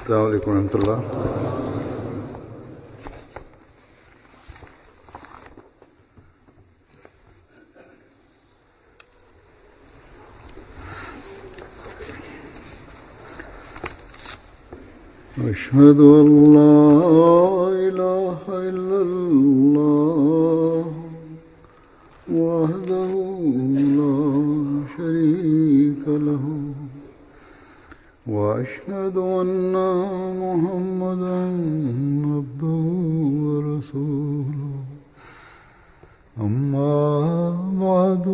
السلام عليكم ورحمة الله. أشهد أن لا إله إلا الله وحده لا شريك له وأشهد أن محمدا عبده ورسوله أما بعد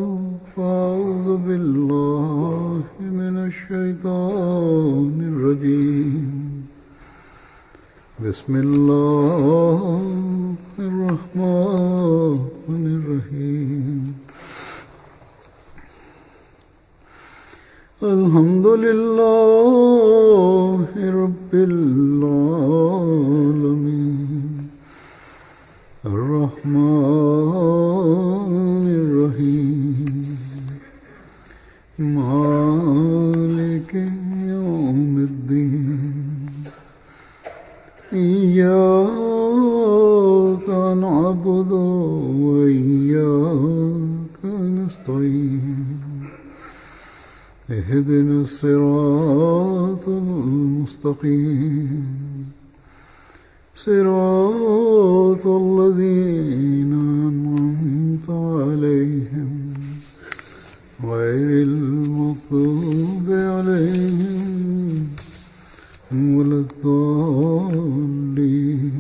فأعوذ بالله من الشيطان الرجيم بسم الله الرحمن الرحيم الحمد لله رب العالمين الرحمن الرحيم مالك يوم الدين إياك نعبد وإياك نستعين اهدنا الصراط المستقيم صراط الذين أنعمت عليهم غير المغضوب عليهم ولا الضالين.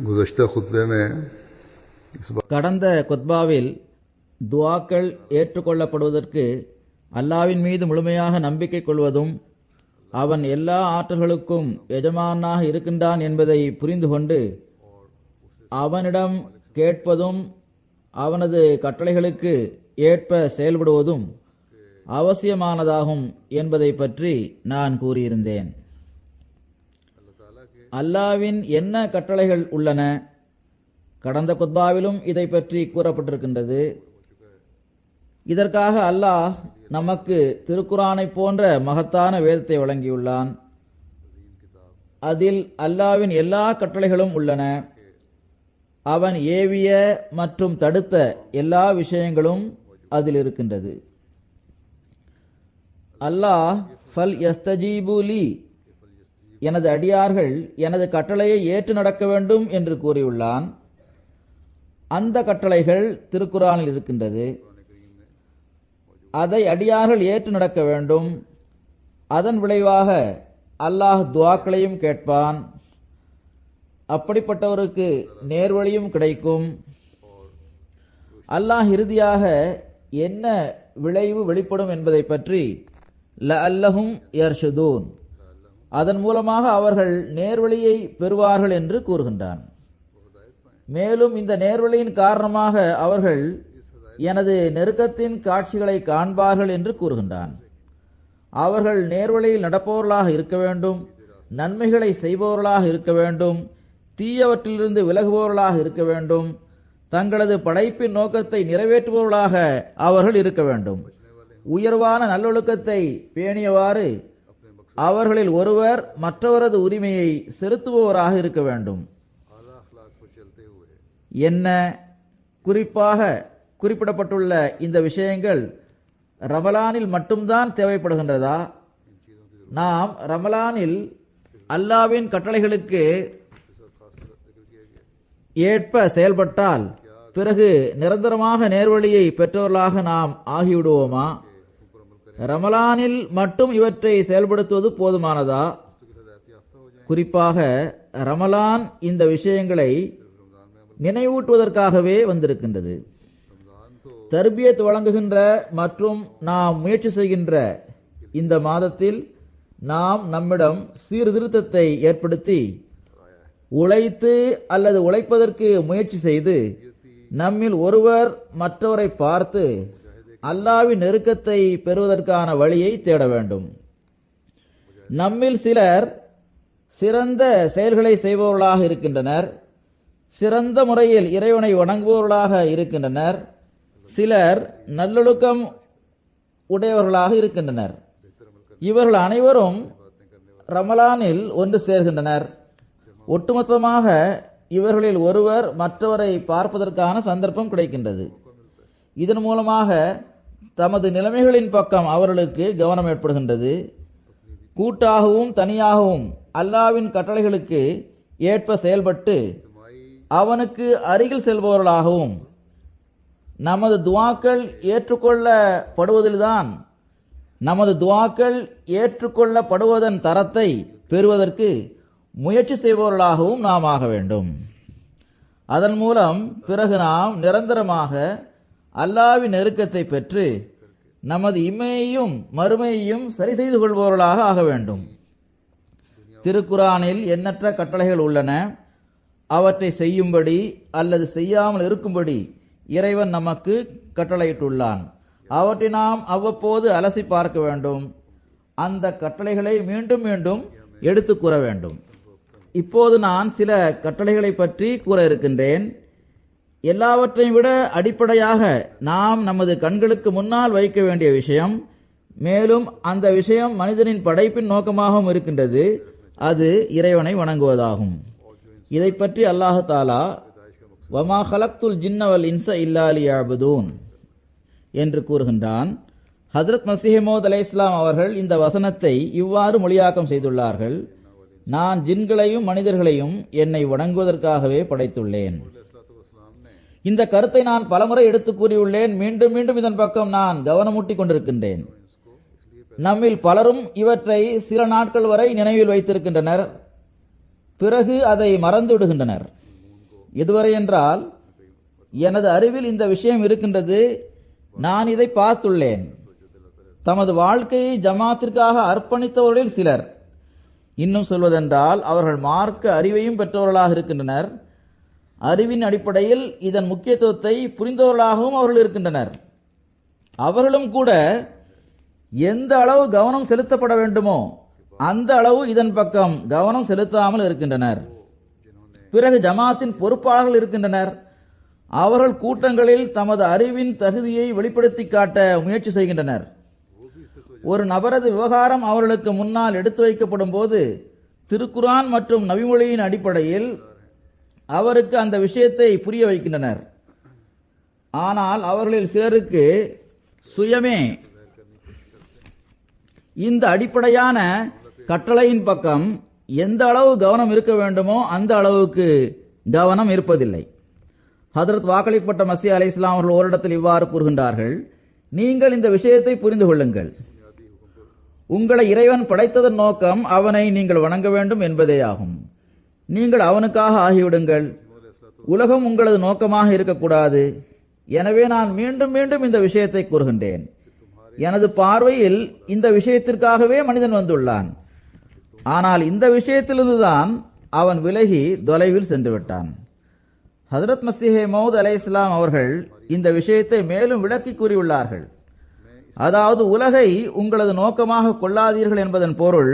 गुज़श्ता खुतबे में கடந்த குத்பாவில் துஆக்கள் ஏற்றுக்கொள்ளப்படுவதற்கு அல்லாஹ்வின் மீது முழுமையாக நம்பிக்கை கொள்வதும் அவன் எல்லா ஆற்றல்களுக்கும் எஜமானாக இருக்கின்றான் என்பதை புரிந்து கொண்டு அவனிடம் கேட்பதும் அவனது கட்டளைகளுக்கு ஏற்ப செயல்படுவதும் அவசியமானதாகும் என்பதை பற்றி நான் கூறியிருந்தேன். அல்லாஹ்வின் என்ன கட்டளைகள் உள்ளன? கடந்த குத்பாவிலும் இதை பற்றி கூறப்பட்டிருக்கின்றது. இதற்காக அல்லாஹ் நமக்கு திருக்குரானை போன்ற மகத்தான வேதத்தை வழங்கியுள்ளான். அதில் அல்லாஹ்வின் எல்லா கட்டளைகளும் உள்ளன. அவன் ஏவிய மற்றும் தடுத்த எல்லா விஷயங்களும் அதில் இருக்கின்றது. அல்லாஹ் ஃபல் யஸ்தஜீபுலி, எனது அடியார்கள் எனது கட்டளையை ஏற்று நடக்க வேண்டும் என்று கூறியுள்ளான். அந்த கட்டளைகள் திருக்குரானில் இருக்கின்றது. அதை அடியார்கள் ஏற்று நடக்க வேண்டும். அதன் விளைவாக அல்லாஹ் துஆக்களையும் கேட்பான். அப்படிப்பட்டவருக்கு நேர்வழியும் கிடைக்கும். அல்லாஹ் இறுதியாக என்ன விளைவு வெளிப்படும் என்பதை பற்றி லஅல்லஹும் யர்ஷுதூன், அதன் மூலமாக அவர்கள் நேர்வழியை பெறுவார்கள் என்று கூறுகின்றான். மேலும் இந்த நேர்வழியின் காரணமாக அவர்கள் எனது நெருக்கத்தின் காட்சிகளை காண்பார்கள் என்று கூறுகின்றான். அவர்கள் நேர்வழியில் நடப்பவர்களாக இருக்க வேண்டும், நன்மைகளை செய்பவர்களாக இருக்க வேண்டும், தீயவற்றிலிருந்து விலகுபவர்களாக இருக்க வேண்டும், தங்களது படைப்பின் நோக்கத்தை நிறைவேற்றுபவர்களாக அவர்கள் இருக்க வேண்டும், உயர்வான நல்லொழுக்கத்தை பேணியவாறு அவர்களில் ஒருவர் மற்றவரது உரிமையை செலுத்துபவராக இருக்க வேண்டும். என்ன குறிப்பாக குறிப்பிடப்பட்டுள்ள இந்த விஷயங்கள் ரமலானில் மட்டும்தான் தேவைப்படுகின்றதா? நாம் ரமலானில் அல்லாஹ்வின் கட்டளைகளுக்கு ஏற்ப செயல்பட்டால் பிறகு நிரந்தரமாக நேர்வழியை பெற்றவர்களாக நாம் ஆகிவிடுவோமா? ரமலானில் மட்டும் இவற்றை செயல்படுத்துவது போதுமானதா? குறிப்பாக ரமலான் இந்த விஷயங்களை நினைவூட்டுவதற்காகவே வந்திருக்கின்றது. தர்பியத் வழங்குகின்ற மற்றும் நாம் முயற்சி செய்கின்ற இந்த மாதத்தில் நாம் நம்மிடம் சீர்திருத்தத்தை ஏற்படுத்தி உழைத்து அல்லது உழைப்பதற்கு முயற்சி செய்து நம்மில் ஒருவர் மற்றவரை பார்த்து அல்லாஹ்வின் நெருக்கத்தை பெறுவதற்கான வழியை தேட வேண்டும். நம்மில் சிலர் சிறந்த செயல்களை செய்பவர்களாக இருக்கின்றனர், சிறந்த முறையில் இறைவனை வணங்குபவர்களாக இருக்கின்றனர். சிலர் நல்லொழுக்கம் உடையவர்களாக இருக்கின்றனர். இவர்கள் அனைவரும் ரமலானில் ஒன்று சேர்கின்றனர். ஒட்டுமொத்தமாக இவர்களில் ஒருவர் மற்றவரை பார்ப்பதற்கான சந்தர்ப்பம் கிடைக்கின்றது. இதன் மூலமாக தமது நிலைமைகளின் பக்கம் அவர்களுக்கு கவனம் ஏற்படுகின்றது. கூட்டாகவும் தனியாகவும் அல்லாவின் கட்டளைகளுக்கு ஏற்ப செயல்பட்டு அவனுக்கு அருகில் செல்பவர்களாகவும் நமது துஆக்கள் ஏற்றுக்கொள்ளப்படுவதில்தான் நமது துஆக்கள் ஏற்றுக்கொள்ளப்படுவதன் தரத்தை பெறுவதற்கு முயற்சி செய்பவர்களாகவும் நாம் ஆக வேண்டும். அதன் மூலம் பிறகு நாம் நிரந்தரமாக அல்லாஹ்வின் நெருக்கத்தை பெற்று நமது இம்மையையும் மறுமையையும் சரி செய்து கொள்பவர்களாக ஆக வேண்டும். திருக்குரானில் எண்ணற்ற கட்டளைகள் உள்ளன. அவற்றை செய்யும்படி அல்லது செய்யாமல் இருக்கும்படி இறைவன் நமக்கு கட்டளையிட்டுள்ளான். அவற்றை நாம் அவ்வப்போது அலசி பார்க்க வேண்டும். அந்த கட்டளைகளை மீண்டும் மீண்டும் எடுத்து கூற வேண்டும். இப்போது நான் சில கட்டளைகளை பற்றி கூற இருக்கின்றேன். எல்லாவற்றையும் விட அடிப்படையாக நாம் நமது கண்களுக்கு முன்னால் வைக்க வேண்டிய விஷயம், மேலும் அந்த விஷயம் மனிதனின் படைப்பின் நோக்கமாகவும் இருக்கின்றது, அது இறைவனை வணங்குவதாகும். இதை பற்றி அல்லாஹ் தாலா வமா ஹலக்துல் ஜின்ன வல் இன்ஸ இல்லா லியஅபுதூன் என்று கூறுகின்றான். ஹஜ்ரத் மஸீஹ் மவ்ஊத் அலைஹிஸ்ஸலாம் அவர்கள் இந்த வசனத்தை இவ்வாறு மொழியாக்கம் செய்துள்ளார்கள்: நான் ஜின்களையும் மனிதர்களையும் என்னை வணங்குவதற்காகவே படைத்துள்ளேன். இந்த கருத்தை நான் பலமுறை எடுத்து கூறியுள்ளேன். மீண்டும் மீண்டும் இதன் பக்கம் நான் கவனமூட்டிக் கொண்டிருக்கின்றேன். நம்மில் பலரும் இவற்றை சில நாட்கள் வரை நினைவில் வைத்திருக்கின்றனர், பிறகு அதை மறந்து விடுகின்றனர். எதுவரை என்றால், எனது அறிவில் இந்த விஷயம் இருக்கின்றது, நான் இதை பார்த்துள்ளேன். தமது வாழ்க்கையை ஜமாத்திற்காக அர்ப்பணித்தவர்களில் சிலர், இன்னும் சொல்வதென்றால் அவர்கள் மார்க்க அறிவையும் பெற்றவர்களாக இருக்கின்றனர். அறிவின் அடிப்படையில் இதன் முக்கியத்துவத்தை புரிந்தவர்களாகவும் அவர்கள் இருக்கின்றனர். அவர்களும் கூட எந்த அளவு கவனம் செலுத்தப்பட வேண்டுமோ அந்த அளவு இதன் பக்கம் கவனம் செலுத்தாமல் இருக்கின்றனர். பிறகு ஜமாத்தின் பொறுப்பாளர்கள் இருக்கின்றனர். அவர்கள் கூட்டங்களில் தமது அறிவின் தகுதியை வெளிப்படுத்தி காட்ட முயற்சி செய்கின்றனர். ஒரு நபரது விவகாரம் அவர்களுக்கு முன்னால் எடுத்து வைக்கப்படும் போது திருக்குரான் மற்றும் நபிமொழியின் அடிப்படையில் அவருக்கு அந்த விஷயத்தை புரிய வைக்கின்றனர். ஆனால் அவர்களில் சிலருக்கு சுயமே இந்த அடிப்படையான கட்டளையின் பக்கம் எந்த அளவு கவனம் இருக்க வேண்டுமோ அந்த அளவுக்கு கவனம் இருப்பதில்லை. ஹதரத் வாக்களிக்கப்பட்ட மஸீஹ் அலைஹிஸ்ஸலாம் அவர்கள் ஓரிடத்தில் இவ்வாறு கூறுகின்றார்கள்: நீங்கள் இந்த விஷயத்தை புரிந்து கொள்ளுங்கள். உங்களை இறைவன் படைத்ததன் நோக்கம் அவனை நீங்கள் வணங்க வேண்டும் என்பதேயாகும். நீங்கள் அவனுக்காக ஆகிவிடுங்கள். உலகம் உங்களது நோக்கமாக இருக்கக்கூடாது. எனவே நான் மீண்டும் மீண்டும் இந்த விஷயத்தை கூறுகின்றேன். எனது பார்வையில் இந்த விஷயத்திற்காகவே மனிதன் வந்துள்ளான். ஆனால் இந்த விஷயத்திலிருந்துதான் அவன் விலகி தொலைவில் சென்று விட்டான். ஹஜ்ரத் மஸீஹ் மவ்ஊத் அலைஹிஸ்ஸலாம் அவர்கள் இந்த விஷயத்தை மேலும் விளக்கி கூறியுள்ளார்கள். அதாவது, உலகை உங்களது நோக்கமாக கொள்ளாதீர்கள் என்பதன் பொருள்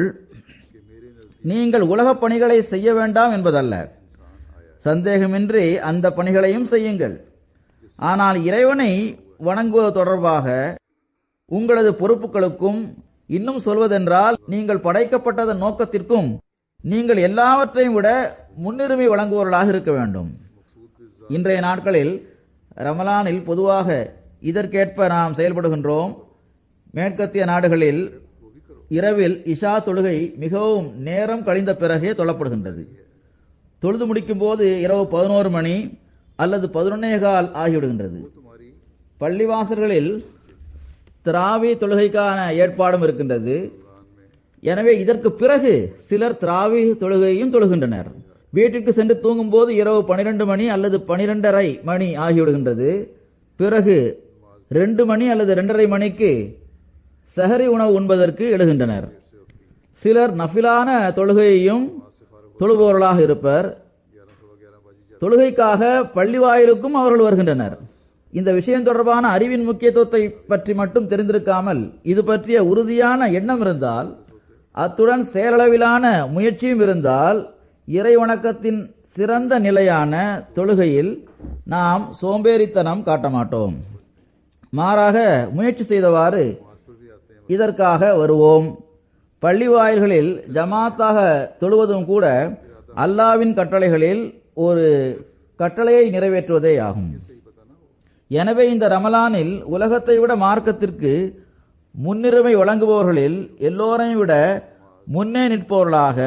நீங்கள் உலகப் பணிகளை செய்ய வேண்டாம் என்பதல்ல. சந்தேகமின்றி அந்த பணிகளையும் செய்யுங்கள். ஆனால் இறைவனை வணங்குவது தொடர்பாக உங்களது பொறுப்புகளுக்கும், இன்னும் சொல்வதென்றால் நீங்கள் படைக்கப்பட்டதன் நோக்கத்திற்கும் நீங்கள் எல்லாவற்றையும் விட முன்னுரிமை வழங்குவவர்களாக இருக்க வேண்டும். இன்றைய நாட்களில் ரமலானில் பொதுவாக இதற்கேற்ப நாம் செயல்படுகின்றோம். மேற்கத்திய நாடுகளில் இரவில் இஷா தொழுகை மிகவும் நேரம் கழிந்த பிறகே தொழப்படுகின்றது. தொழுது முடிக்கும் போது இரவு 11 மணி அல்லது 11:15 ஆகிவிடுகின்றது. பள்ளிவாசல்களில் தராவி தொழுகைக்கான ஏற்பாடும் இருக்கின்றது. எனவே இதற்கு பிறகு சிலர் தராவி தொழுகையும் தொழுகின்றனர். வீட்டிற்கு சென்று தூங்கும் போது இரவு 12 மணி அல்லது 12:30 மணி ஆகிவிடுகின்றது. பிறகு 2 மணி அல்லது 2:30 மணிக்கு சஹரி உணவு உண்பதற்கு எழுகின்றனர். சிலர் நஃபிலான தொழுகையையும் தொழுபவர்களாக இருப்பர். தொழுகைக்காக பள்ளி வாயிலுக்கும் அவர்கள் வருகின்றனர். இந்த விஷயம் தொடர்பான அறிவின் முக்கியத்துவத்தை பற்றி மட்டும் தெரிந்திருக்காமல் இது பற்றிய உறுதியான எண்ணம் இருந்தால், அத்துடன் செயலளவிலான முயற்சியும் இருந்தால், இறை வணக்கத்தின் சிறந்த நிலையான தொழுகையில் நாம் சோம்பேறித்தனம் காட்ட மாட்டோம். மாறாக முயற்சி செய்தவாறு இதற்காக வருவோம். பள்ளி வாயில்களில் ஜமாத்தாக தொழுவதும் கூட அல்லாவின் கட்டளைகளில் ஒரு கட்டளையை நிறைவேற்றுவதே ஆகும். எனவே இந்த ரமலானில் உலகத்தை விட மார்க்கத்திற்கு முன்னுரிமை வழங்குபவர்களில் எல்லோரையும் விட முன்னே நிற்பவர்களாக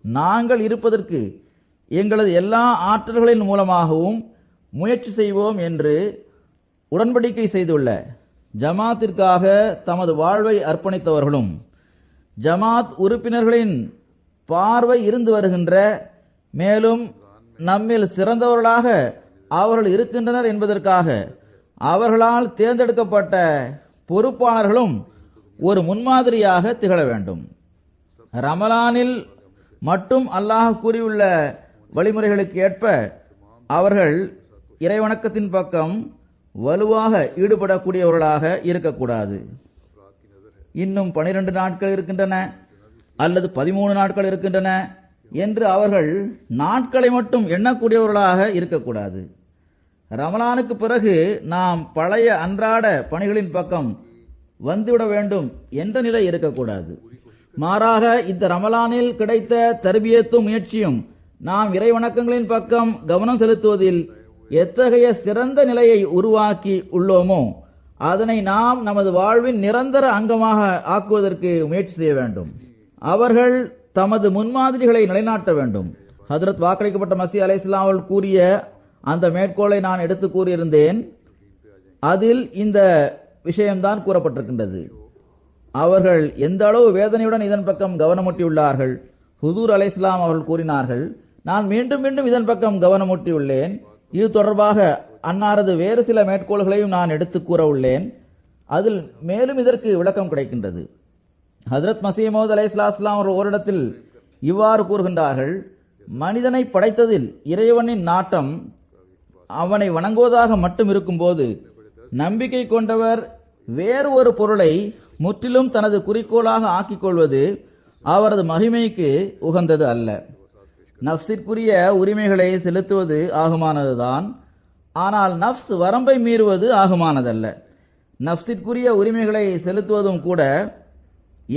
நாங்கள் இருப்பதற்கு எங்களது எல்லா ஆற்றல்களின் மூலமாகவும் முயற்சி செய்வோம் என்று உடன்படிக்கை செய்துள்ள ஜமாத்திற்காக தமது வாழ்வை அர்ப்பணித்தவர்களும் ஜமாத் உறுப்பினர்களின் பார்வை இருந்து வருகின்ற மேலும் நம்மில் சிறந்தவர்களாக அவர்கள் இருக்கின்றனர் என்பதற்காக அவர்களால் தேர்ந்தெடுக்கப்பட்ட பொறுப்பாளர்களும் ஒரு முன்மாதிரியாக திகழ வேண்டும். ரமலானில் மட்டும் அல்லாஹ் கூறியுள்ள வழிமுறைகளுக்கு ஏற்ப அவர்கள் இறைவணக்கத்தின் பக்கம் வலுவாக ஈடுபடக்கூடியவர்களாக இருக்கக்கூடாது. இன்னும் 12 நாட்கள் இருக்கின்றன அல்லது 13 நாட்கள் இருக்கின்றன என்று அவர்கள் நாட்களை மட்டும் எண்ணக்கூடியவர்களாக இருக்கக்கூடாது. ரமலானுக்கு பிறகு நாம் பழைய அன்றாட பணிகளின் பக்கம் வந்துவிட வேண்டும் என்ற நிலை இருக்கக்கூடாது. மாறாக இந்த ரமலானில் கிடைத்த தர்பியத்தும் முயற்சியும் நாம் இறைவணக்கங்களின் பக்கம் கவனம் செலுத்துவதில் எத்தகைய சிறந்த நிலையை உருவாக்கி உள்ளோமோ அதனை நாம் நமது வாழ்வின் நிரந்தர அங்கமாக ஆக்குவதற்கு முயற்சி செய்ய வேண்டும். அவர்கள் தமது முன்மாதிரிகளை நிலைநாட்ட வேண்டும். ஹதரத் வாக்களிக்கப்பட்ட மசீஹ் அலைஹிஸ்ஸலாம் அவர்கள் கூறிய அந்த மேற்கோளை நான் எடுத்து கூறியிருந்தேன். அதில் இந்த விஷயம்தான் கூறப்பட்டிருக்கின்றது. அவர்கள் எந்த அளவு வேதனையுடன் இதன் பக்கம் கவனமூட்டியுள்ளார்கள். ஹுதூர் அலைஹிஸ்ஸலாம் அவர்கள் கூறினார்கள், நான் மீண்டும் மீண்டும் இதன் பக்கம் கவனமூட்டியுள்ளேன். இது தொடர்பாக அன்னாரது வேறு சில மேற்கோள்களையும் நான் எடுத்து கூற உள்ளேன். அதில் மேலும் இதற்கு விளக்கம் கிடைக்கின்றது. ஹதரத் மசீஹ் மவ்ஊத் அலைஹிஸ்ஸலாம் அவர்கள் ஓரிடத்தில் இவ்வாறு கூறுகின்றார்கள், மனிதனை படைத்ததில் இறைவனின் நாட்டம் அவனை வணங்குவதாக மட்டும் இருக்கும்போது நம்பிக்கை கொண்டவர் வேறு ஒரு பொருளை முற்றிலும் தனது குறிக்கோளாக ஆக்கிக் கொள்வது அவரது மகிமைக்கு உகந்தது அல்ல. நப்சிற்குரிய உரிமைகளை செலுத்துவது ஆகுமானதுதான், ஆனால் நப்ஸ் வரம்பை மீறுவது ஆகுமானதல்ல. நப்சிற்குரிய உரிமைகளை செலுத்துவதும் கூட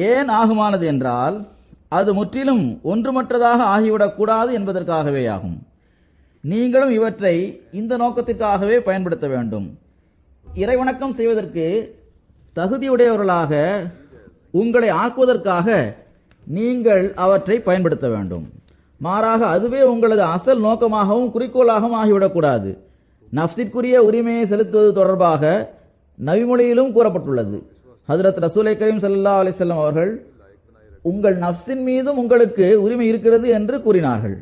ஏன் ஆகுமானது என்றால் அது முற்றிலும் ஒன்றுமற்றதாக ஆகிவிடக் கூடாது என்பதற்காகவே ஆகும். நீங்களும் இவற்றை இந்த நோக்கத்திற்காகவே பயன்படுத்த வேண்டும். இறைவணக்கம் செய்வதற்கு தகுதியுடையவர்களாக உங்களை ஆக்குவதற்காக நீங்கள் அவற்றை பயன்படுத்த வேண்டும். மாறாக அதுவே உங்களது அசல் நோக்கமாகவும் குறிக்கோளாகவும் ஆகிவிடக்கூடாது. நப்சிற்குரிய உரிமையை செலுத்துவது தொடர்பாக நபிமொழியிலும் கூறப்பட்டுள்ளது. ஹஜ்ரத் ரசூலை கரீம் ஸல்லல்லாஹு அலைஹி வஸல்லம் அவர்கள் உங்கள் நப்சின் மீதும் உங்களுக்கு உரிமை இருக்கிறது என்று கூறினார்கள்.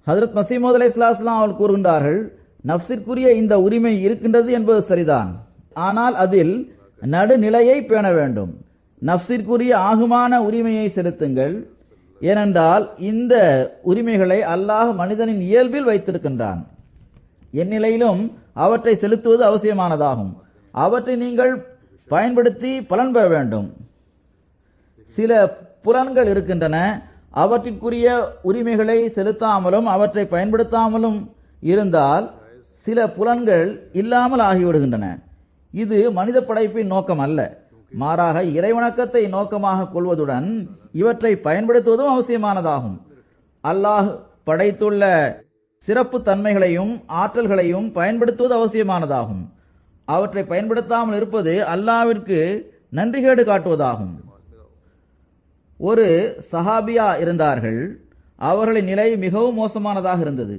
ஹஜ்ரத் மஸீஹ் மவ்ஊத் அலைஹிஸ்ஸலாம் அவர்கள் கூறுகின்றார்கள், நப்சிற்குரிய இந்த உரிமை இருக்கின்றது என்பது சரிதான், ஆனால் அதில் நடுநிலையை பேண வேண்டும். நப்சிற்குரிய ஆகுமான உரிமையை செலுத்துங்கள். ஏனென்றால் இந்த உரிமைகளை அல்லாஹ் மனிதனின் இயல்பில் வைத்திருக்கின்றான். எந்நிலையிலும் அவற்றை செலுத்துவது அவசியமானதாகும். அவற்றை நீங்கள் பயன்படுத்தி பலன் பெற வேண்டும். சில புலன்கள் இருக்கின்றன, அவற்றிற்குரிய உரிமைகளை செலுத்தாமலும் அவற்றை பயன்படுத்தாமலும் இருந்தால் சில புலன்கள் இல்லாமல் ஆகிவிடுகின்றன. இது மனித படைப்பின் நோக்கம் அல்ல. மாறாக இறைவணக்கத்தை நோக்கமாக கொள்வதுடன் இவற்றை பயன்படுத்துவதும் அவசியமானதாகும். அல்லாஹ் படைத்துள்ள சிறப்பு தன்மைகளையும் ஆற்றல்களையும் பயன்படுத்துவது அவசியமானதாகும். அவற்றை பயன்படுத்தாமல் இருப்பது அல்லாஹ்விற்கு நன்றிகேடு காட்டுவதாகும். ஒரு சஹாபியா இருந்தார்கள். அவர்களின் நிலை மிகவும் மோசமானதாக இருந்தது.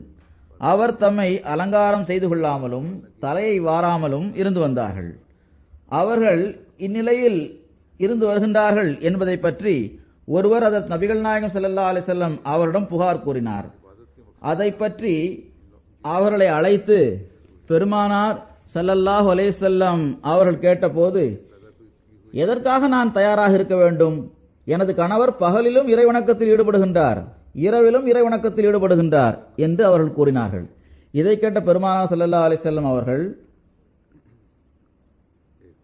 அவர் தம்மை அலங்காரம் செய்து கொள்ளாமலும் தலையை வாராமலும் இருந்து வந்தார்கள். அவர்கள் இந்நிலையில் இருந்து வருகின்றார்கள் என்பதை பற்றி ஒருவர் ஹதரத் நபிகள் நாயகம் ஸல்லல்லாஹு அலைஹி வஸல்லம் அவரிடம் புகார் கூறினார். அதை பற்றி அவர்களை அழைத்து பெருமானார் ஸல்லல்லாஹு அலைஹி வஸல்லம் அவர்கள் கேட்டபோது, எதற்காக நான் தயாராக இருக்க வேண்டும்? எனது கணவர் பகலிலும் இறைவணக்கத்தில் ஈடுபடுகின்றார், இரவிலும் இறைவணக்கத்தில் ஈடுபடுகின்றார் என்று அவர்கள் கூறினார்கள். இதை கேட்ட பெருமானார் ஸல்லல்லாஹு அலைஹி வஸல்லம் அவர்கள்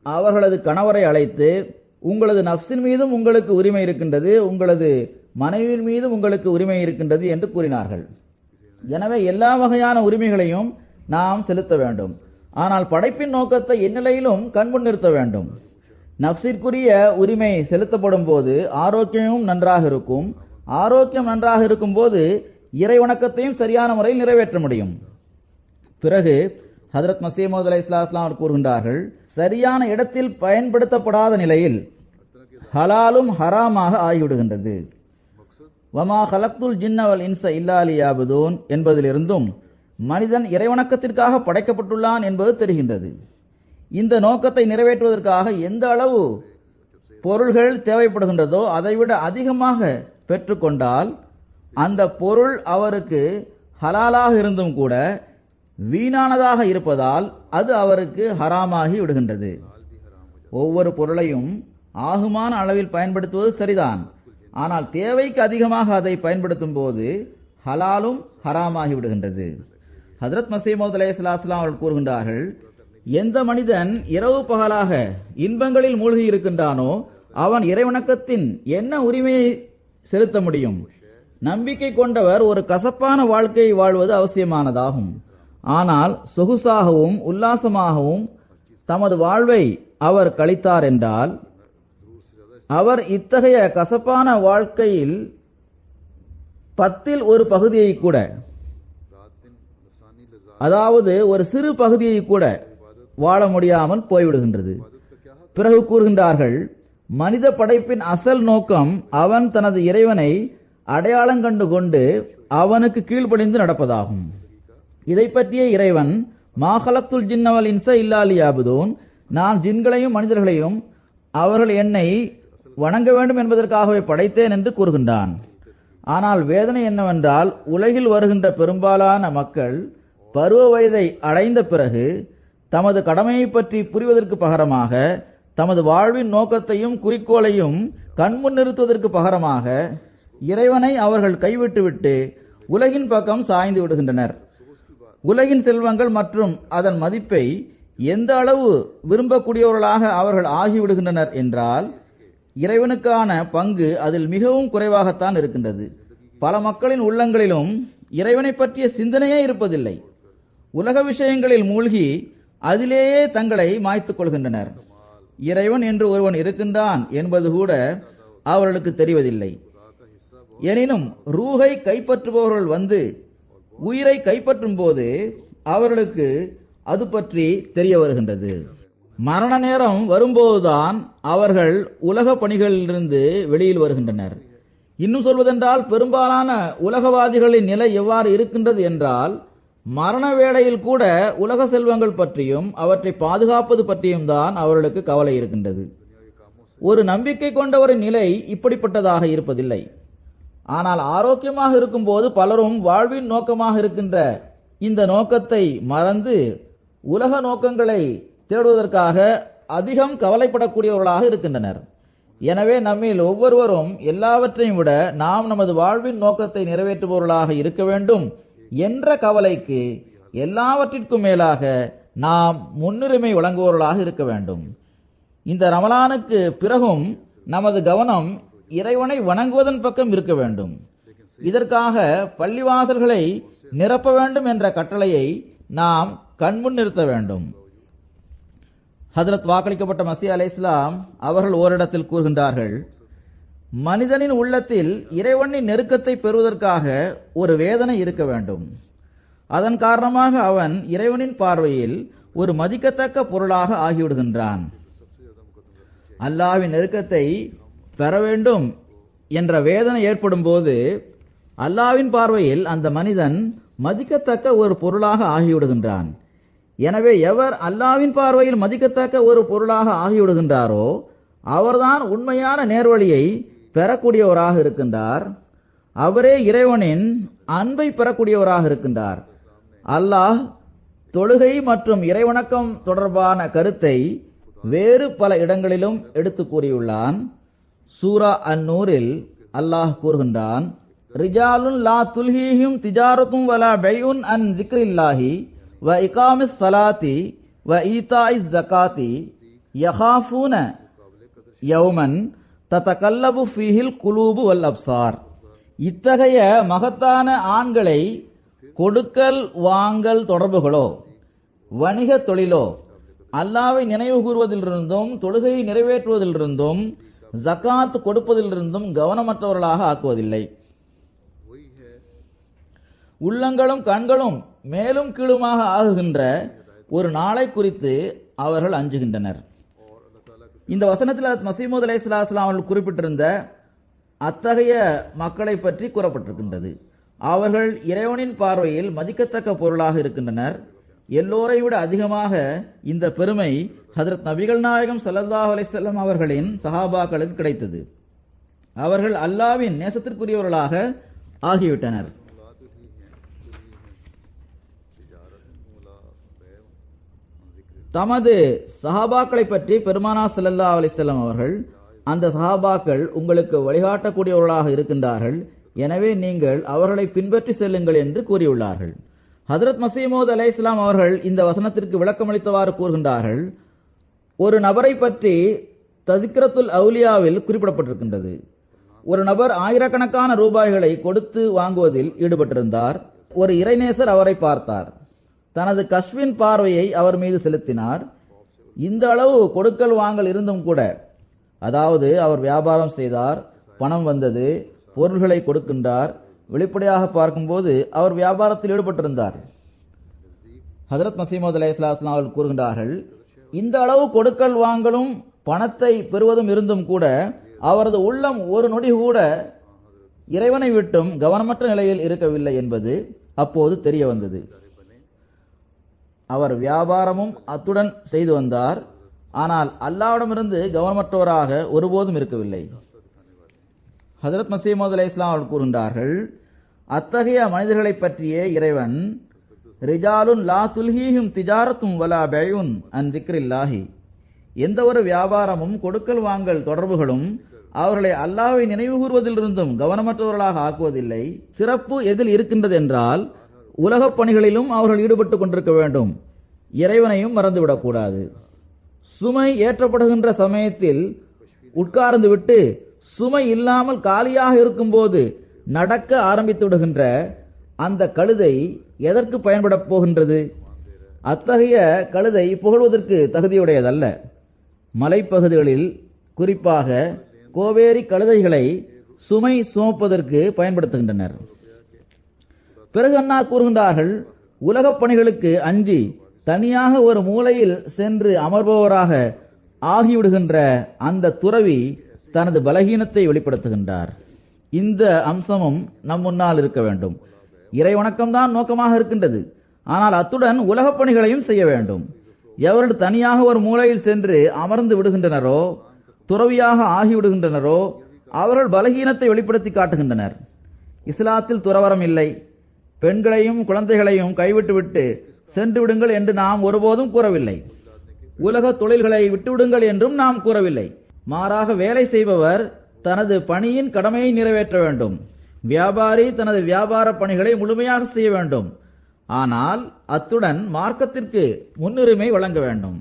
அவர்களது கணவரை அழைத்து, உங்களது நஃப்ஸின் மீதும் உங்களுக்கு உரிமை இருக்கின்றது, உங்களது மனைவியின் மீதும் உங்களுக்கு உரிமை இருக்கின்றது என்று கூறினார்கள். எனவே எல்லா வகையான உரிமைகளையும் நாம் செலுத்த வேண்டும். ஆனால் படைப்பின் நோக்கத்தை எந்நிலையிலும் கண்முன் நிறுத்த வேண்டும். நப்சிற்குரிய உரிமை செலுத்தப்படும் போது ஆரோக்கியமும் நன்றாக இருக்கும். ஆரோக்கியம் நன்றாக இருக்கும் போது இறை வணக்கத்தையும் சரியான முறையில் நிறைவேற்ற முடியும். பிறகு ஹதரத் மஸீஹ் மவ்ஊத் அலைஹிஸ்ஸலாம் அவர்கள் கூறுகின்றார்கள், சரியான இடத்தில் பயன்படுத்தப்படாத நிலையில் ஹலாலும் ஹராமாக ஆகிவிடுகின்றது. வமா ஹலக்துல் ஜின்ன வல் இன்ஸ இல்லா லியஅபுதூன் என்பதிலிருந்தும் மனிதன் இறைவணக்கத்திற்காக படைக்கப்பட்டுள்ளான் என்பது தெரிகின்றது. இந்த நோக்கத்தை நிறைவேற்றுவதற்காக எந்த அளவு பொருள்கள் தேவைப்படுகின்றதோ அதைவிட அதிகமாக பெற்றுக்கொண்டால் அந்த பொருள் அவருக்கு ஹலாலாக இருந்தும் கூட வீணானதாக இருப்பதால் அது அவருக்கு ஹராமாகி விடுகின்றது. ஒவ்வொரு பொருளையும் ஆகுமான அளவில் பயன்படுத்துவது சரிதான். ஆனால் தேவைக்கு அதிகமாக அதை பயன்படுத்தும் போது ஹலாலும் ஹராமாகி விடுகின்றது. ஹஜ்ரத் மஸீஹ் மவ்ஊத் அலைஹிஸ்ஸலாம் அவர்கள் கூறுகின்றார்கள், எந்த மனிதன் இரவு பகலாக இன்பங்களில் மூழ்கி இருக்கின்றானோ அவன் இறைவணக்கத்தின் என்ன உரிமையை செலுத்த முடியும்? நம்பிக்கை கொண்டவர் ஒரு கசப்பான வாழ்க்கையை வாழ்வது அவசியமானதாகும். ஆனால் சொகுசாகவும் உல்லாசமாகவும் தமது வாழ்வை அவர் கழித்தார் என்றால் அவர் இத்தகைய கசப்பான வாழ்க்கையில் 10 ஒரு பகுதியை கூட, அதாவது ஒரு சிறு பகுதியை கூட வாழ முடியாமல் போய்விடுகின்றது. பிறகு கூறுகின்றார்கள், மனித படைப்பின் அசல் நோக்கம் அவன் தனது இறைவனை அடையாளம் கண்டு கொண்டு அவனுக்கு கீழ்ப்படிந்து நடப்பதாகும். இதை பற்றிய இறைவன் மா ஹலக்துல் ஜின்ன வல் இன்ஸ இல்லா லியஅபுதூன், நான் ஜின்களையும் மனிதர்களையும் அவர்கள் என்னை வணங்க வேண்டும் என்பதற்காகவே படைத்தேன் என்று கூறுகின்றான். ஆனால் வேதனை என்னவென்றால் உலகில் வருகின்ற பெரும்பாலான மக்கள் பருவ வயதை அடைந்த பிறகு தமது கடமையை பற்றி புரிவதற்கு பகரமாக தமது வாழ்வின் நோக்கத்தையும் குறிக்கோளையும் கண்முன் நிறுத்துவதற்கு பகரமாக இறைவனை அவர்கள் கைவிட்டுவிட்டு உலகின் பக்கம் சாய்ந்து விடுகின்றனர். உலகின் செல்வங்கள் மற்றும் அதன் மதிப்பை எந்த அளவு விரும்பக்கூடியவர்களாக அவர்கள் ஆகிவிடுகின்றனர் என்றால் இறைவனுக்கான பங்கு அதில் மிகவும் குறைவாகத்தான் இருக்கின்றது. பல மக்களின் உள்ளங்களிலும் இறைவனை பற்றிய சிந்தனையே இருப்பதில்லை. உலக விஷயங்களில் மூழ்கி அதிலேயே தங்களை மாய்த்துக் கொள்கின்றனர். இறைவன் என்று ஒருவன் இருக்கின்றான் என்பது கூட அவர்களுக்கு தெரிவதில்லை. எனினும் ரூஹை கைப்பற்றுபவர்கள் வந்து உயிரை கைப்பற்றும் போது அவர்களுக்கு அது பற்றி தெரிய வருகின்றது. மரண நேரம் வரும்போதுதான் அவர்கள் உலக பணிகளிலிருந்து வெளியில் வருகின்றனர். இன்னும் சொல்வதென்றால் பெரும்பாலான உலகவாதிகளின் நிலை எவ்வாறு இருக்கின்றது என்றால் மரண வேளையில் கூட உலக செல்வங்கள் பற்றியும் அவற்றை பாதுகாப்பது பற்றியும் தான் அவர்களுக்கு கவலை இருக்கின்றது. ஒரு நம்பிக்கை கொண்டவரின் நிலை இப்படிப்பட்டதாக இருப்பதில்லை. ஆனால் ஆரோக்கியமாக இருக்கும் போது பலரும் வாழ்வின் நோக்கமாக இருக்கின்ற இந்த நோக்கத்தை மறந்து உலக நோக்கங்களை தேடுவதற்காக அதிகம் கவலைப்படக்கூடியவர்களாக இருக்கின்றனர். எனவே நம்மில் ஒவ்வொருவரும் எல்லாவற்றையும் விட நாம் நமது வாழ்வின் நோக்கத்தை நிறைவேற்றுபவர்களாக இருக்க வேண்டும் என்ற கவலைக்கு எல்லாவற்றிற்கும் மேலாக நாம் முன்னுரிமை வழங்குபவர்களாக இருக்க வேண்டும். இந்த ரமலானுக்கு பிறகும் நமது கவனம் இறைவனை வணங்குவதன் பக்கம் இருக்க வேண்டும். இதற்காக பள்ளிவாசல்களை நிரப்ப வேண்டும் என்ற கட்டளையை நாம் கண்முன் நிறுத்த வேண்டும். ஹஜ்ரத் வாக்களிக்கப்பட்ட மஸீஹ் அலைஹிஸ்ஸலாம் அவர்கள் ஓரிடத்தில் கூறுகின்றார்கள், மனிதனின் உள்ளத்தில் இறைவனின் நெருக்கத்தை பெறுவதற்காக ஒரு வேதனை இருக்க வேண்டும். அதன் காரணமாக அவன் இறைவனின் பார்வையில் ஒரு மதிக்கத்தக்க பொருளாக ஆகிவிடுகின்றான். அல்லாஹ்வின் நெருக்கத்தை பெற வேண்டும் என்ற வேதனை ஏற்படும் போது அல்லாஹ்வின் பார்வையில் அந்த மனிதன் மதிக்கத்தக்க ஒரு பொருளாக ஆகிவிடுகின்றான். எனவே எவர் அல்லாஹ்வின் பார்வையில் மதிக்கத்தக்க ஒரு பொருளாக ஆகிவிடுகின்றாரோ அவர்தான் உண்மையான நேர்வழியை பெறக்கூடியவராக இருக்கின்றார். அவரே இறைவனின் அன்பை பெறக்கூடியவராக இருக்கின்றார். அல்லாஹ் தொழுகை மற்றும் இறைவணக்கம் தொடர்பான கருத்தை வேறு பல இடங்களிலும் எடுத்து கூறியுள்ளான். சூரா அன்-நூரில் அல்லாஹ் கூறுகின்றான், ரிஜாலுன் லா துல்ஹீஹிம் திஜாரத்தும் வலா பைஉன் அன் ஸிக்ரில்லாஹி வ இகாமிஸ் ஸலாத்தி வ ஈதாஇஸ் ஸகாத்தி யகாஃபூன யௌமன் ததகல்லபு ஃபீஹில் குலூபு வல் அப்சார். இத்தகைய மகத்தான ஆண்களை கொடுக்கல் வாங்கல் தொடர்புகளோ வணிக தொழிலோ அல்லாவை நினைவு கூறுவதிலிருந்தும் தொழுகையை நிறைவேற்றுவதிலிருந்தும் ஜகாத் கொடுப்பதிலிருந்தும் கவனமற்றவர்களாக ஆக்குவதில்லை. உள்ளங்களும் கண்களும் மேலும் கீழுமாக ஆகுகின்ற ஒரு நாளை குறித்து அவர்கள் அஞ்சுகின்றனர். இந்த வசனத்தில் மசீமூத் அலைஹிஸ்ஸலாம் அவர்கள் குறிப்பிட்டிருந்த அத்தகைய மக்களை பற்றி கூறப்பட்டிருக்கின்றது. அவர்கள் இறைவனின் பார்வையில் மதிக்கத்தக்க பொருளாக இருக்கின்றனர். எல்லோரை விட அதிகமாக இந்த பெருமை ஹஜ்ரத் நபிகள் நாயகம் ஸல்லல்லாஹு அலைஹி வஸல்லம் அவர்களின் சஹாபாக்களுக்கு கிடைத்தது. அவர்கள் அல்லாஹ்வின் நேசத்திற்குரியவர்களாக ஆகிவிட்டனர். தமது சஹாபாக்களை பற்றி பெருமானார் ஸல்லல்லாஹு அலைஹி வஸல்லம் அவர்கள், அந்த சஹாபாக்கள் உங்களுக்கு வழிகாட்டக்கூடியவர்களாக இருக்கின்றார்கள், எனவே நீங்கள் அவர்களை பின்பற்றி செல்லுங்கள் என்று கூறியுள்ளார்கள். ஹஜ்ரத் மசீமூத் அலைஹிஸ்ஸலாம் அவர்கள் இந்த வசனத்திற்கு விளக்கமளித்தவாறு கூறுகின்றார்கள். ஒரு நபரை பற்றி தஸ்கிரத்துல் அவுலியாவில் குறிப்பிடப்பட்டிருக்கின்றது. ஒரு நபர் ஆயிரக்கணக்கான ரூபாய்களை கொடுத்து வாங்குவதில் ஈடுபட்டிருந்தார். ஒரு இறைநேசர் அவரை பார்த்தார். தனது கஷ்வின் பார்வையை அவர் மீது செலுத்தினார். இந்த அளவு கொடுக்கல் வாங்கல் இருந்தும் கூட, அதாவது அவர் வியாபாரம் செய்தார், பணம் வந்தது, பொருள்களை கொடுக்கின்றார், வெளிப்படையாக பார்க்கும்போது அவர் வியாபாரத்தில் ஈடுபட்டிருந்தார். ஹஜ்ரத் மசீமூத் அலைஹிஸ்ஸலாம் அவர்கள் கூறுகின்றார்கள், இந்த அளவு கொடுக்கல் வாங்கலும் பணத்தை பெறுவதும் இருந்தும் கூட அவரது உள்ளம் ஒரு நொடி கூட இறைவனை விட்டும் கவனமற்ற நிலையில் இருக்கவில்லை என்பது அப்போது தெரிய வந்தது. அவர் வியாபாரமும் அத்துடன் செய்து வந்தார், ஆனால் அல்லாஹ்விடமிருந்து கவனமற்றவராக ஒருபோதும் இருக்கவில்லை. ஹஜ்ரத் மசீமூத் அலைஹிஸ்ஸலாம் அவர்கள் கூறுகின்றார்கள், அத்தகைய மனிதர்களை பற்றிய இறைவன் ரிஜாலுன் லா துல்ஹீஹிம் திஜாரத்தும் வலா பையுன் அன் திக்ரில்லாஹி, எந்த ஒரு வியாபாரமும் கொடுக்கல் வாங்கல் தொடர்புகளும் அவர்களை அல்லாஹ்வை நினைவு கூறுவதிலிருந்தும் கவனமற்றவர்களாக ஆக்குவதில்லை. சிறப்பு எதில் இருக்கின்றது என்றால், உலகப் பணிகளிலும் அவர்கள் ஈடுபட்டுக் கொண்டிருக்க வேண்டும், இறைவனையும் மறந்துவிடக்கூடாது. சுமை ஏற்றப்படுகின்ற சமயத்தில் உட்கார்ந்து விட்டு சுமை இல்லாமல் காலியாக இருக்கும்போது நடக்க ஆரம்பித்து விடுகின்ற அந்த கழுதை எதற்கு பயன்பட போகின்றது? அத்தகைய கழுதை புகழ்வதற்கு தகுதியுடையதல்ல. மலைப்பகுதிகளில் குறிப்பாக கோவேரி கழுதைகளை சுமை சுமப்பதற்கு பயன்படுத்துகின்றனர். பிறகு அன்னார் கூறுகின்றார்கள், உலகப் பணிகளுக்கு அஞ்சி தனியாக ஒரு மூலையில் சென்று அமர்பவராக ஆகிவிடுகின்ற அந்த துறவி தனது பலகீனத்தை வெளிப்படுத்துகின்றார். இந்த அம்சமும் நம் முன்னால் இருக்க வேண்டும். இறை வணக்கம்தான் நோக்கமாக இருக்கின்றது, ஆனால் அத்துடன் உலகப் பணிகளையும் செய்ய வேண்டும். எவர்கள் தனியாக ஒரு மூலையில் சென்று அமர்ந்து விடுகின்றனரோ, துறவியாக ஆகிவிடுகின்றனரோ, அவர்கள் பலகீனத்தை வெளிப்படுத்தி காட்டுகின்றனர். இஸ்லாத்தில் துறவரம் இல்லை. பெண்களையும் குழந்தைகளையும் கைவிட்டுவிட்டு சென்று விடுங்கள் என்று நாம் ஒருபோதும் கூறவில்லை. உலக தொழில்களை விட்டுவிடுங்கள் என்றும் நாம் கூறவில்லை. மாறாக வேலை செய்பவர் தனது பணியின் கடமையை நிறைவேற்ற வேண்டும். வியாபாரி தனது வியாபார பணிகளை முழுமையாக செய்ய வேண்டும். ஆனால் அத்துடன் மார்க்கத்திற்கு முன்னுரிமை வழங்க வேண்டும்.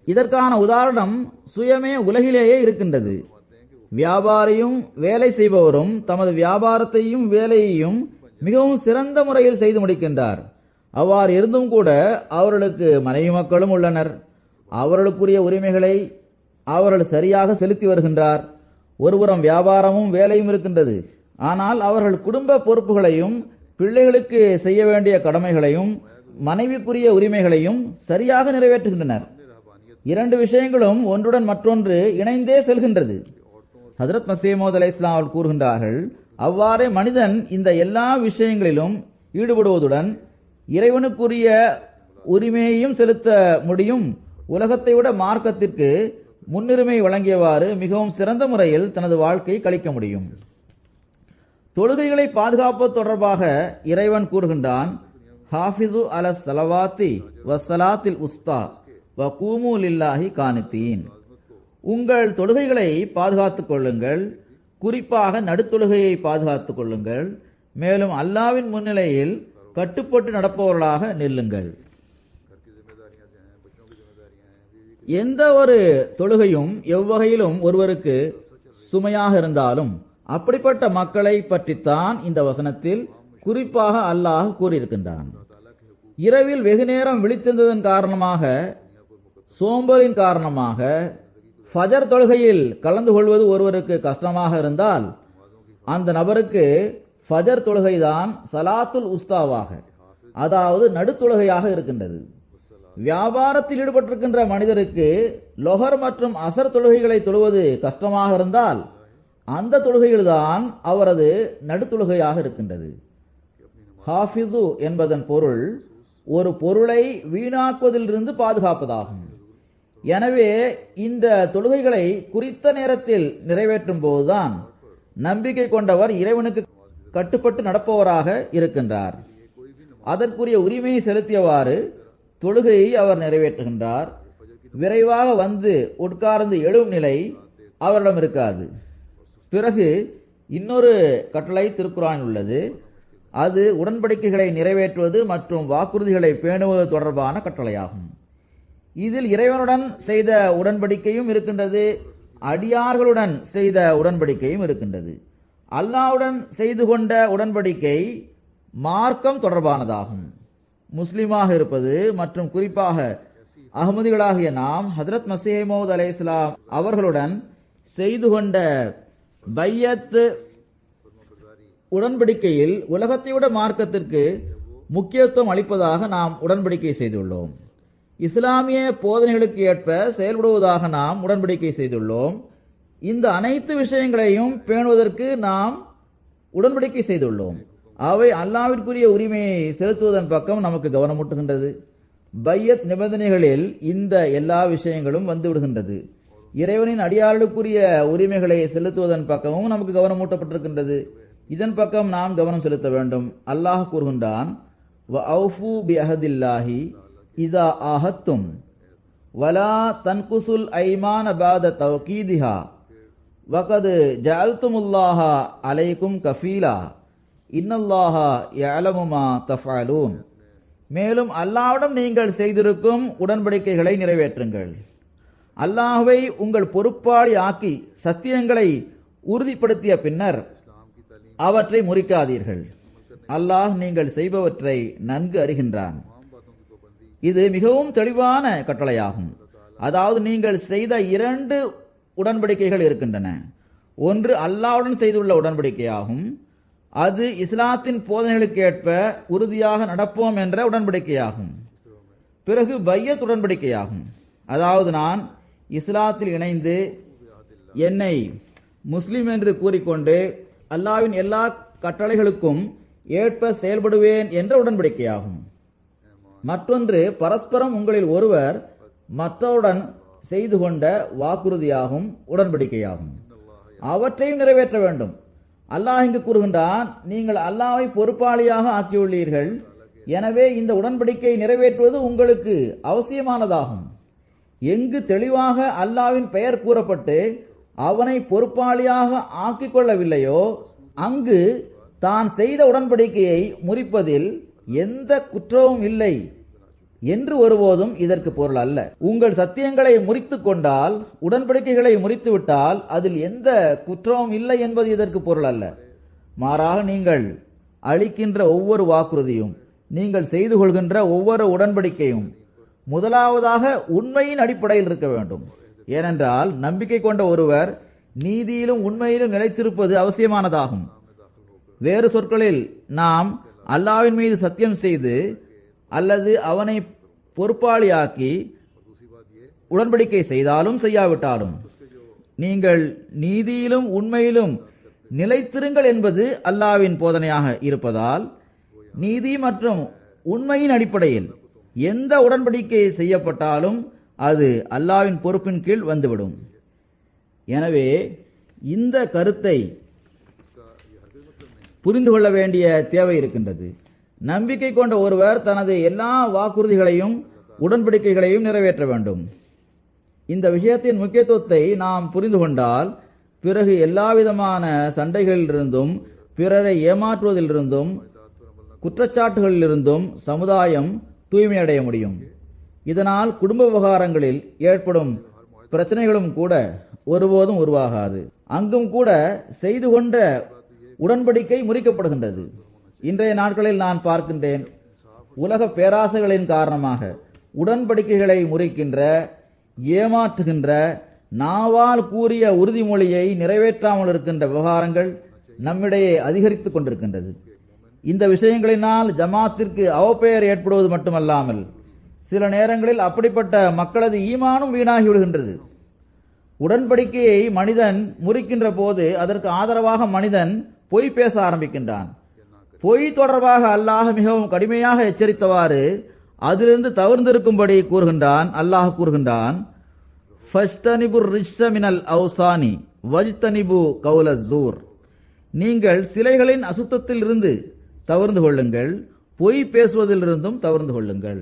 இதற்கான உதாரணம் சுயமே உலகிலேயே இருக்கின்றது. வியாபாரியும் வேலை செய்பவரும் தமது வியாபாரத்தையும் வேலையையும் மிகவும் சிறந்த முறையில் செய்து முடிக்கின்றார். அவ்வாறு இருந்தும் கூட அவர்களுக்கு மனைவி மக்களும் உள்ளனர். அவர்களுக்குரிய உரிமைகளை அவர்கள் சரியாக செலுத்தி வருகின்றார். ஒருபுறம் வியாபாரமும் வேலையும் இருக்கின்றது. ஆனால் அவர்கள் குடும்ப பொறுப்புகளையும் பிள்ளைகளுக்கு செய்ய வேண்டிய கடமைகளையும் மனைவிக்குரிய உரிமைகளையும் சரியாக நிறைவேற்றுகின்றனர். இரண்டு விஷயங்களும் ஒன்றுடன் மற்றொன்று இணைந்தே செல்கின்றது. ஹஜ்ரத் மசீமூத் அலைஹிஸ்ஸலாம் அவர்கள் கூறுகின்றார்கள், அவ்வாறே மனிதன் இந்த எல்லா விஷயங்களிலும் ஈடுபடுவதுடன் இறைவனுக்குரிய உரிமையையும் செலுத்த முடியும். உலகத்தை விட மார்க்கத்திற்கு முன்னுரிமை வழங்கியவாறு மிகவும் சிறந்த முறையில் தனது வாழ்க்கையை கழிக்க முடியும். தொழுகைகளை பாதுகாப்பது தொடர்பாக இறைவன் கூறுகின்றான், ஹாஃபிzu அல ஸலவாத்தி வஸ்ஸலாத்தில் உஸ்தா வகூமு லில்லாஹி கானித்தீன். உங்கள் தொழுகைகளை பாதுகாத்துக் கொள்ளுங்கள், குறிப்பாக நடுத்தொழுகையை பாதுகாத்துக் கொள்ளுங்கள், மேலும் அல்லாஹ்வின் முன்னிலையில் கட்டுப்பட்டு நடப்பவர்களாக நில்லுங்கள். எந்த ஒரு தொழுகையும் எவ்வகையிலும் ஒருவருக்கு சுமையாக இருந்தாலும் அப்படிப்பட்ட மக்களை பற்றித்தான் இந்த வசனத்தில் குறிப்பாக அல்லாஹ் கூறியிருக்கின்றான். இரவில் வெகுநேரம் விழித்திருந்ததன் காரணமாக, சோம்பலின் காரணமாக ஃபஜர் தொழுகையில் கலந்து கொள்வது ஒருவருக்கு கஷ்டமாக இருந்தால், அந்த நபருக்கு ஃபஜர் தொழுகைதான் சலாத்துல் உஸ்தாவாக, அதாவது நடுத்தொழுகையாக இருக்கின்றது. வியாபாரத்தில் ஈடுபட்டிருக்கின்ற மனிதருக்கு லொஹர் மற்றும் அசர் தொழுகைகளை தொழுவது கஷ்டமாக இருந்தால், அந்த தொழுகையில்தான் அவரது நடுத்தொழுகையாக இருக்கின்றது. ஹாஃபிது என்பதன் பொருள் ஒரு பொருளை வீணாக்குவதிலிருந்து பாதுகாப்பதாகும். எனவே இந்த தொழுகைகளை குறித்த நேரத்தில் நிறைவேற்றும் போதுதான் நம்பிக்கை கொண்டவர் இறைவனுக்கு கட்டுப்பட்டு நடப்பவராக இருக்கின்றார். அதற்குரிய உரிமையை செலுத்தியவாறு தொழுகையை அவர் நிறைவேற்றுகின்றார். விரைவாக வந்து உட்கார்ந்து எழும் நிலை அவரிடம் இருக்காது. பிறகு இன்னொரு கட்டளை திருக்குர்ஆனில் உள்ளது. அது உடன்படிக்கைகளை நிறைவேற்றுவது மற்றும் வாக்குறுதிகளை பேணுவது தொடர்பான கட்டளையாகும். இதில் இறைவனுடன் செய்த உடன்படிக்கையும் இருக்கின்றது, அடியார்களுடன் செய்த உடன்படிக்கையும் இருக்கின்றது. அல்லாஹ்வுடன் செய்து கொண்ட உடன்படிக்கை மார்க்கம் தொடர்பானதாகும். முஸ்லிமாக இருப்பது மற்றும் குறிப்பாக அகமதிகளாகிய நாம் ஹஜ்ரத் மஸீஹ் மவ்ஊத் அலைஹிஸ்ஸலாம் அவர்களுடன் செய்து கொண்ட பையத் உடன்படிக்கையில் உலகத்தை விட மார்க்கத்திற்கு முக்கியத்துவம் அளிப்பதாக நாம் உடன்படிக்கை செய்துள்ளோம். இஸ்லாமிய போதனைகளுக்கு ஏற்ப செயல்படுவதாக நாம் உடன்படிக்கை செய்துள்ளோம். இந்த அனைத்து விஷயங்களையும் பேணுவதற்கு நாம் உடன்படிக்கை செய்துள்ளோம். அவை அல்லாஹ்விற்குரிய உரிமையை செலுத்துவதன் பக்கம் நமக்கு கவனமூட்டுகின்றது. பையத் நிபந்தனைகளில் இந்த எல்லா விஷயங்களும் வந்துவிடுகின்றது. இறைவனின் அடியார்களுக்குரிய உரிமைகளை செலுத்துவதன் பக்கமும் நமக்கு கவனமூட்டப்பட்டிருக்கின்றது. இதன் பக்கம் நாம் கவனம் செலுத்த வேண்டும். அல்லாஹ் கூறுகின்றான், வஅஃபு பிஅஹதில்லாஹி இதா ஆஹத்தும் வலா தன்குசுல் ஐமான பாத தவ்கீதிஹா வகது ஜஅல்துமுல்லாஹ அலைக்கும் கஃபீலா இன்னல்லாஹ யஅலமு மா தஃஅலூன். மேலும் அல்லாஹ்விடம் நீங்கள் செய்திருக்கும் உடன்படிக்கைகளை நிறைவேற்றுங்கள். அல்லாஹ்வை உங்கள் பொறுப்பாளி ஆக்கி சத்தியங்களை உறுதிப்படுத்திய பின்னர் அவற்றை முறிக்காதீர்கள். அல்லாஹ் நீங்கள் செய்பவற்றை நன்கு அறிகின்றான். இது மிகவும் தெளிவான கட்டளையாகும். அதாவது நீங்கள் செய்த 2 உடன்படிக்கைகள் இருக்கின்றன. ஒன்று அல்லாஹ்வுடன் செய்துள்ள உடன்படிக்கையாகும். அது இஸ்லாத்தின் போதனைகளுக்கு ஏற்ப உறுதியாக நடப்போம் என்ற உடன்படிக்கையாகும். பிறகு பையத் உடன்படிக்கையாகும். அதாவது நான் இஸ்லாத்தில் இணைந்து என்னை முஸ்லிம் என்று கூறிக்கொண்டு அல்லாஹ்வின் எல்லா கட்டளைகளுக்கும் ஏற்ப செயல்படுவேன் என்ற உடன்படிக்கையாகும். மற்றொன்று பரஸ்பரம் உங்களில் ஒருவர் மற்றவுடன் செய்து கொண்ட வாக்குறுதியாகும், உடன்படிக்கையாகும். அவற்றையும் நிறைவேற்ற வேண்டும். அல்லாஹ் இங்கு கூறுகின்றான், நீங்கள் அல்லாஹ்வை பொறுப்பாளியாக ஆக்கியுள்ளீர்கள். எனவே இந்த உடன்படிக்கையை நிறைவேற்றுவது உங்களுக்கு அவசியமானதாகும். எங்கு தெளிவாக அல்லாஹ்வின் பெயர் கூறப்பட்டு அவனை பொறுப்பாளியாக ஆக்கிக் கொள்ளவில்லையோ அங்கு தான் செய்த உடன்படிக்கையை முறிப்பதில் எந்த குற்றமும் இல்லை என்று ஒருபோதும் இதற்கு பொருள் அல்ல. உங்கள் சத்தியங்களை முறித்துக் கொண்டால், உடன்படிக்கைகளை முறித்துவிட்டால் அதில் எந்த குற்றமும் இல்லை என்பது இதற்கு பொருள் அல்ல. மாறாக நீங்கள் அளிக்கின்ற ஒவ்வொரு வாக்குறுதியும், நீங்கள் செய்து கொள்கின்ற ஒவ்வொரு உடன்படிக்கையும் முதலாவதாக உண்மையின் அடிப்படையில் இருக்க வேண்டும். ஏனென்றால் நம்பிக்கை கொண்ட ஒருவர் நீதியிலும் உண்மையிலும் நிலைத்திருப்பது அவசியமானதாகும். வேறு சொற்களில் நாம் அல்லாஹ்வின் மீது சத்தியம் செய்து அல்லது அவனை பொறுப்பாளியாக்கி உடன்படிக்கை செய்தாலும் செய்யாவிட்டாலும் நீங்கள் நீதியிலும் உண்மையிலும் நிலைத்திருங்கள் என்பது அல்லாஹ்வின் போதனையாக இருப்பதால் நீதி மற்றும் உண்மையின் அடிப்படையில் எந்த உடன்படிக்கை செய்யப்பட்டாலும் அது அல்லாஹ்வின் பொறுப்பின் கீழ் வந்துவிடும். எனவே இந்த கருத்தை புரிந்து கொள்ள வேண்டிய தேவை இருக்கின்றது. நம்பிக்கை கொண்ட ஒருவர் தனது எல்லா வாக்குறுதிகளையும் உடன்படிக்கைகளையும் நிறைவேற்ற வேண்டும். இந்த விஷயத்தின் முக்கியத்துவத்தை நாம் புரிந்து கொண்டால் பிறகு எல்லாவிதமான சண்டைகளிலிருந்தும் பிறரை ஏமாற்றுவதிலிருந்தும் குற்றச்சாட்டுகளிலிருந்தும் சமுதாயம் தூய்மையடைய முடியும். இதனால் குடும்ப விவகாரங்களில் ஏற்படும் பிரச்சனைகளும் கூட ஒருபோதும் உருவாகாது. அங்கும் கூட செய்து கொண்ட உடன்படிக்கை முறிக்கப்படுகின்றது. இன்றைய நாட்களில் நான் பார்க்கின்றேன், உலக பேராசைகளின் காரணமாக உடன்படிக்கைகளை முறிக்கின்ற, ஏமாற்றுகின்ற, நாவால் கூறிய உறுதிமொழியை நிறைவேற்றாமல் இருக்கின்ற விவகாரங்கள் நம்மிடையே அதிகரித்துக் கொண்டிருக்கின்றது. இந்த விஷயங்களினால் ஜமாத்திற்கு அவப்பெயர் ஏற்படுவது மட்டுமல்லாமல் சில நேரங்களில் அப்படிப்பட்ட மக்களது ஈமானும் வீணாகி விடுகின்றது. உடன்படிக்கையை மனிதன் முறிக்கின்ற போது அதற்கு ஆதரவாக மனிதன் பொய் பேச ஆரம்பிக்கின்றான். பொய் தொடர்பாக அல்லாஹ் மிகவும் கடுமையாக எச்சரித்தவாறு அதிலிருந்து தவிர்ந்திருக்கும்படி கூறுகின்றான். அல்லாஹ் கூறுகின்றான், ஃபஜ்தனிபுர் ரிஜ்ஸ மினல் அவ்சானி வஜ்தனிபு கௌலஸ் ஸூர். நீங்கள் சிலைகளின் அசுத்தத்தில் இருந்து தவிர்ந்து கொள்ளுங்கள், பொய் பேசுவதிலிருந்தும் தவிர்ந்து கொள்ளுங்கள்.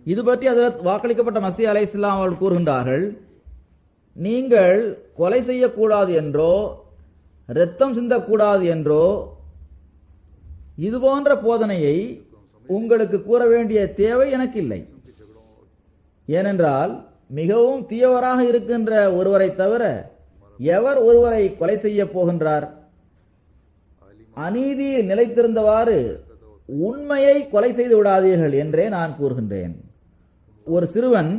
இது பற்றி ஹஜ்ரத் வாக்களிக்கப்பட்ட மஸீஹ் அலைஹிஸ்ஸலாம் அவர்கள் கூறுகின்றார்கள், நீங்கள் கொலை செய்யக்கூடாது என்றோ இரத்தம் சிந்தக்கூடாது என்றோ இதுபோன்ற போதனையை உங்களுக்கு கூற வேண்டிய தேவை எனக்கு இல்லை. ஏனென்றால் மிகவும் தீயவராக இருக்கின்ற ஒருவரை தவிர எவர் ஒருவரை கொலை செய்ய போகின்றார்? அநீதியில் நிலைத்திருந்தவாறு உண்மையை கொலை செய்து விடாதீர்கள் என்றே நான் கூறுகின்றேன். ஒரு சிறுவன்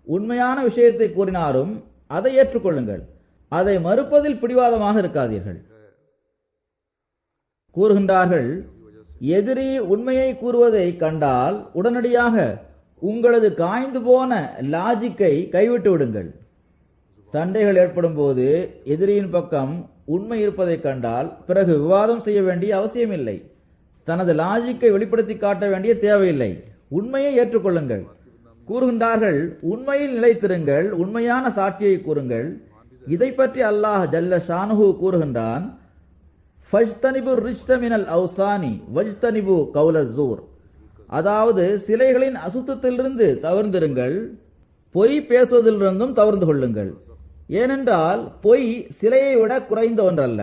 உண்மையான விஷயத்தை கூறினாலும் அதை ஏற்றுக்கொள்ளுங்கள், அதை மறுப்பதில் பிடிவாதமாக இருக்காதீர்கள். கூறுகின்றார்கள், எதிரி உண்மையை கூறுவதை கண்டால் உடனடியாக உங்களது காய்ந்து போன லாஜிக்கை கைவிட்டு விடுங்கள். சண்டைகள் ஏற்படும் போது எதிரியின் பக்கம் உண்மை இருப்பதை கண்டால் பிறகு விவாதம் செய்ய வேண்டிய அவசியமில்லை, தனது லாஜிக்கை வெளிப்படுத்தி காட்ட வேண்டிய தேவையில்லை, உண்மையை ஏற்றுக்கொள்ளுங்கள். கூறுகின்றார்கள், உண்மையில் நிலைத்திருங்கள், உண்மையான சாட்சியை கூறுங்கள். இதை பற்றி அல்லாஹ் ஜல்ல ஷானுஹு கூறுகின்றான், ஃபஜ்தனிபு ரிஜ்ஸ மினல் அவ்சானி வஜ்தனிபு கௌலஸ் ஸூர். அதாவது சிலைகளின் அசுத்தத்திலிருந்து தவிர்ந்திருங்கள், பொய் பேசுவதிலிருந்தும் தவிர்ந்து கொள்ளுங்கள். ஏனென்றால் பொய் சிலையை விட குறைந்த ஒன்றல்ல.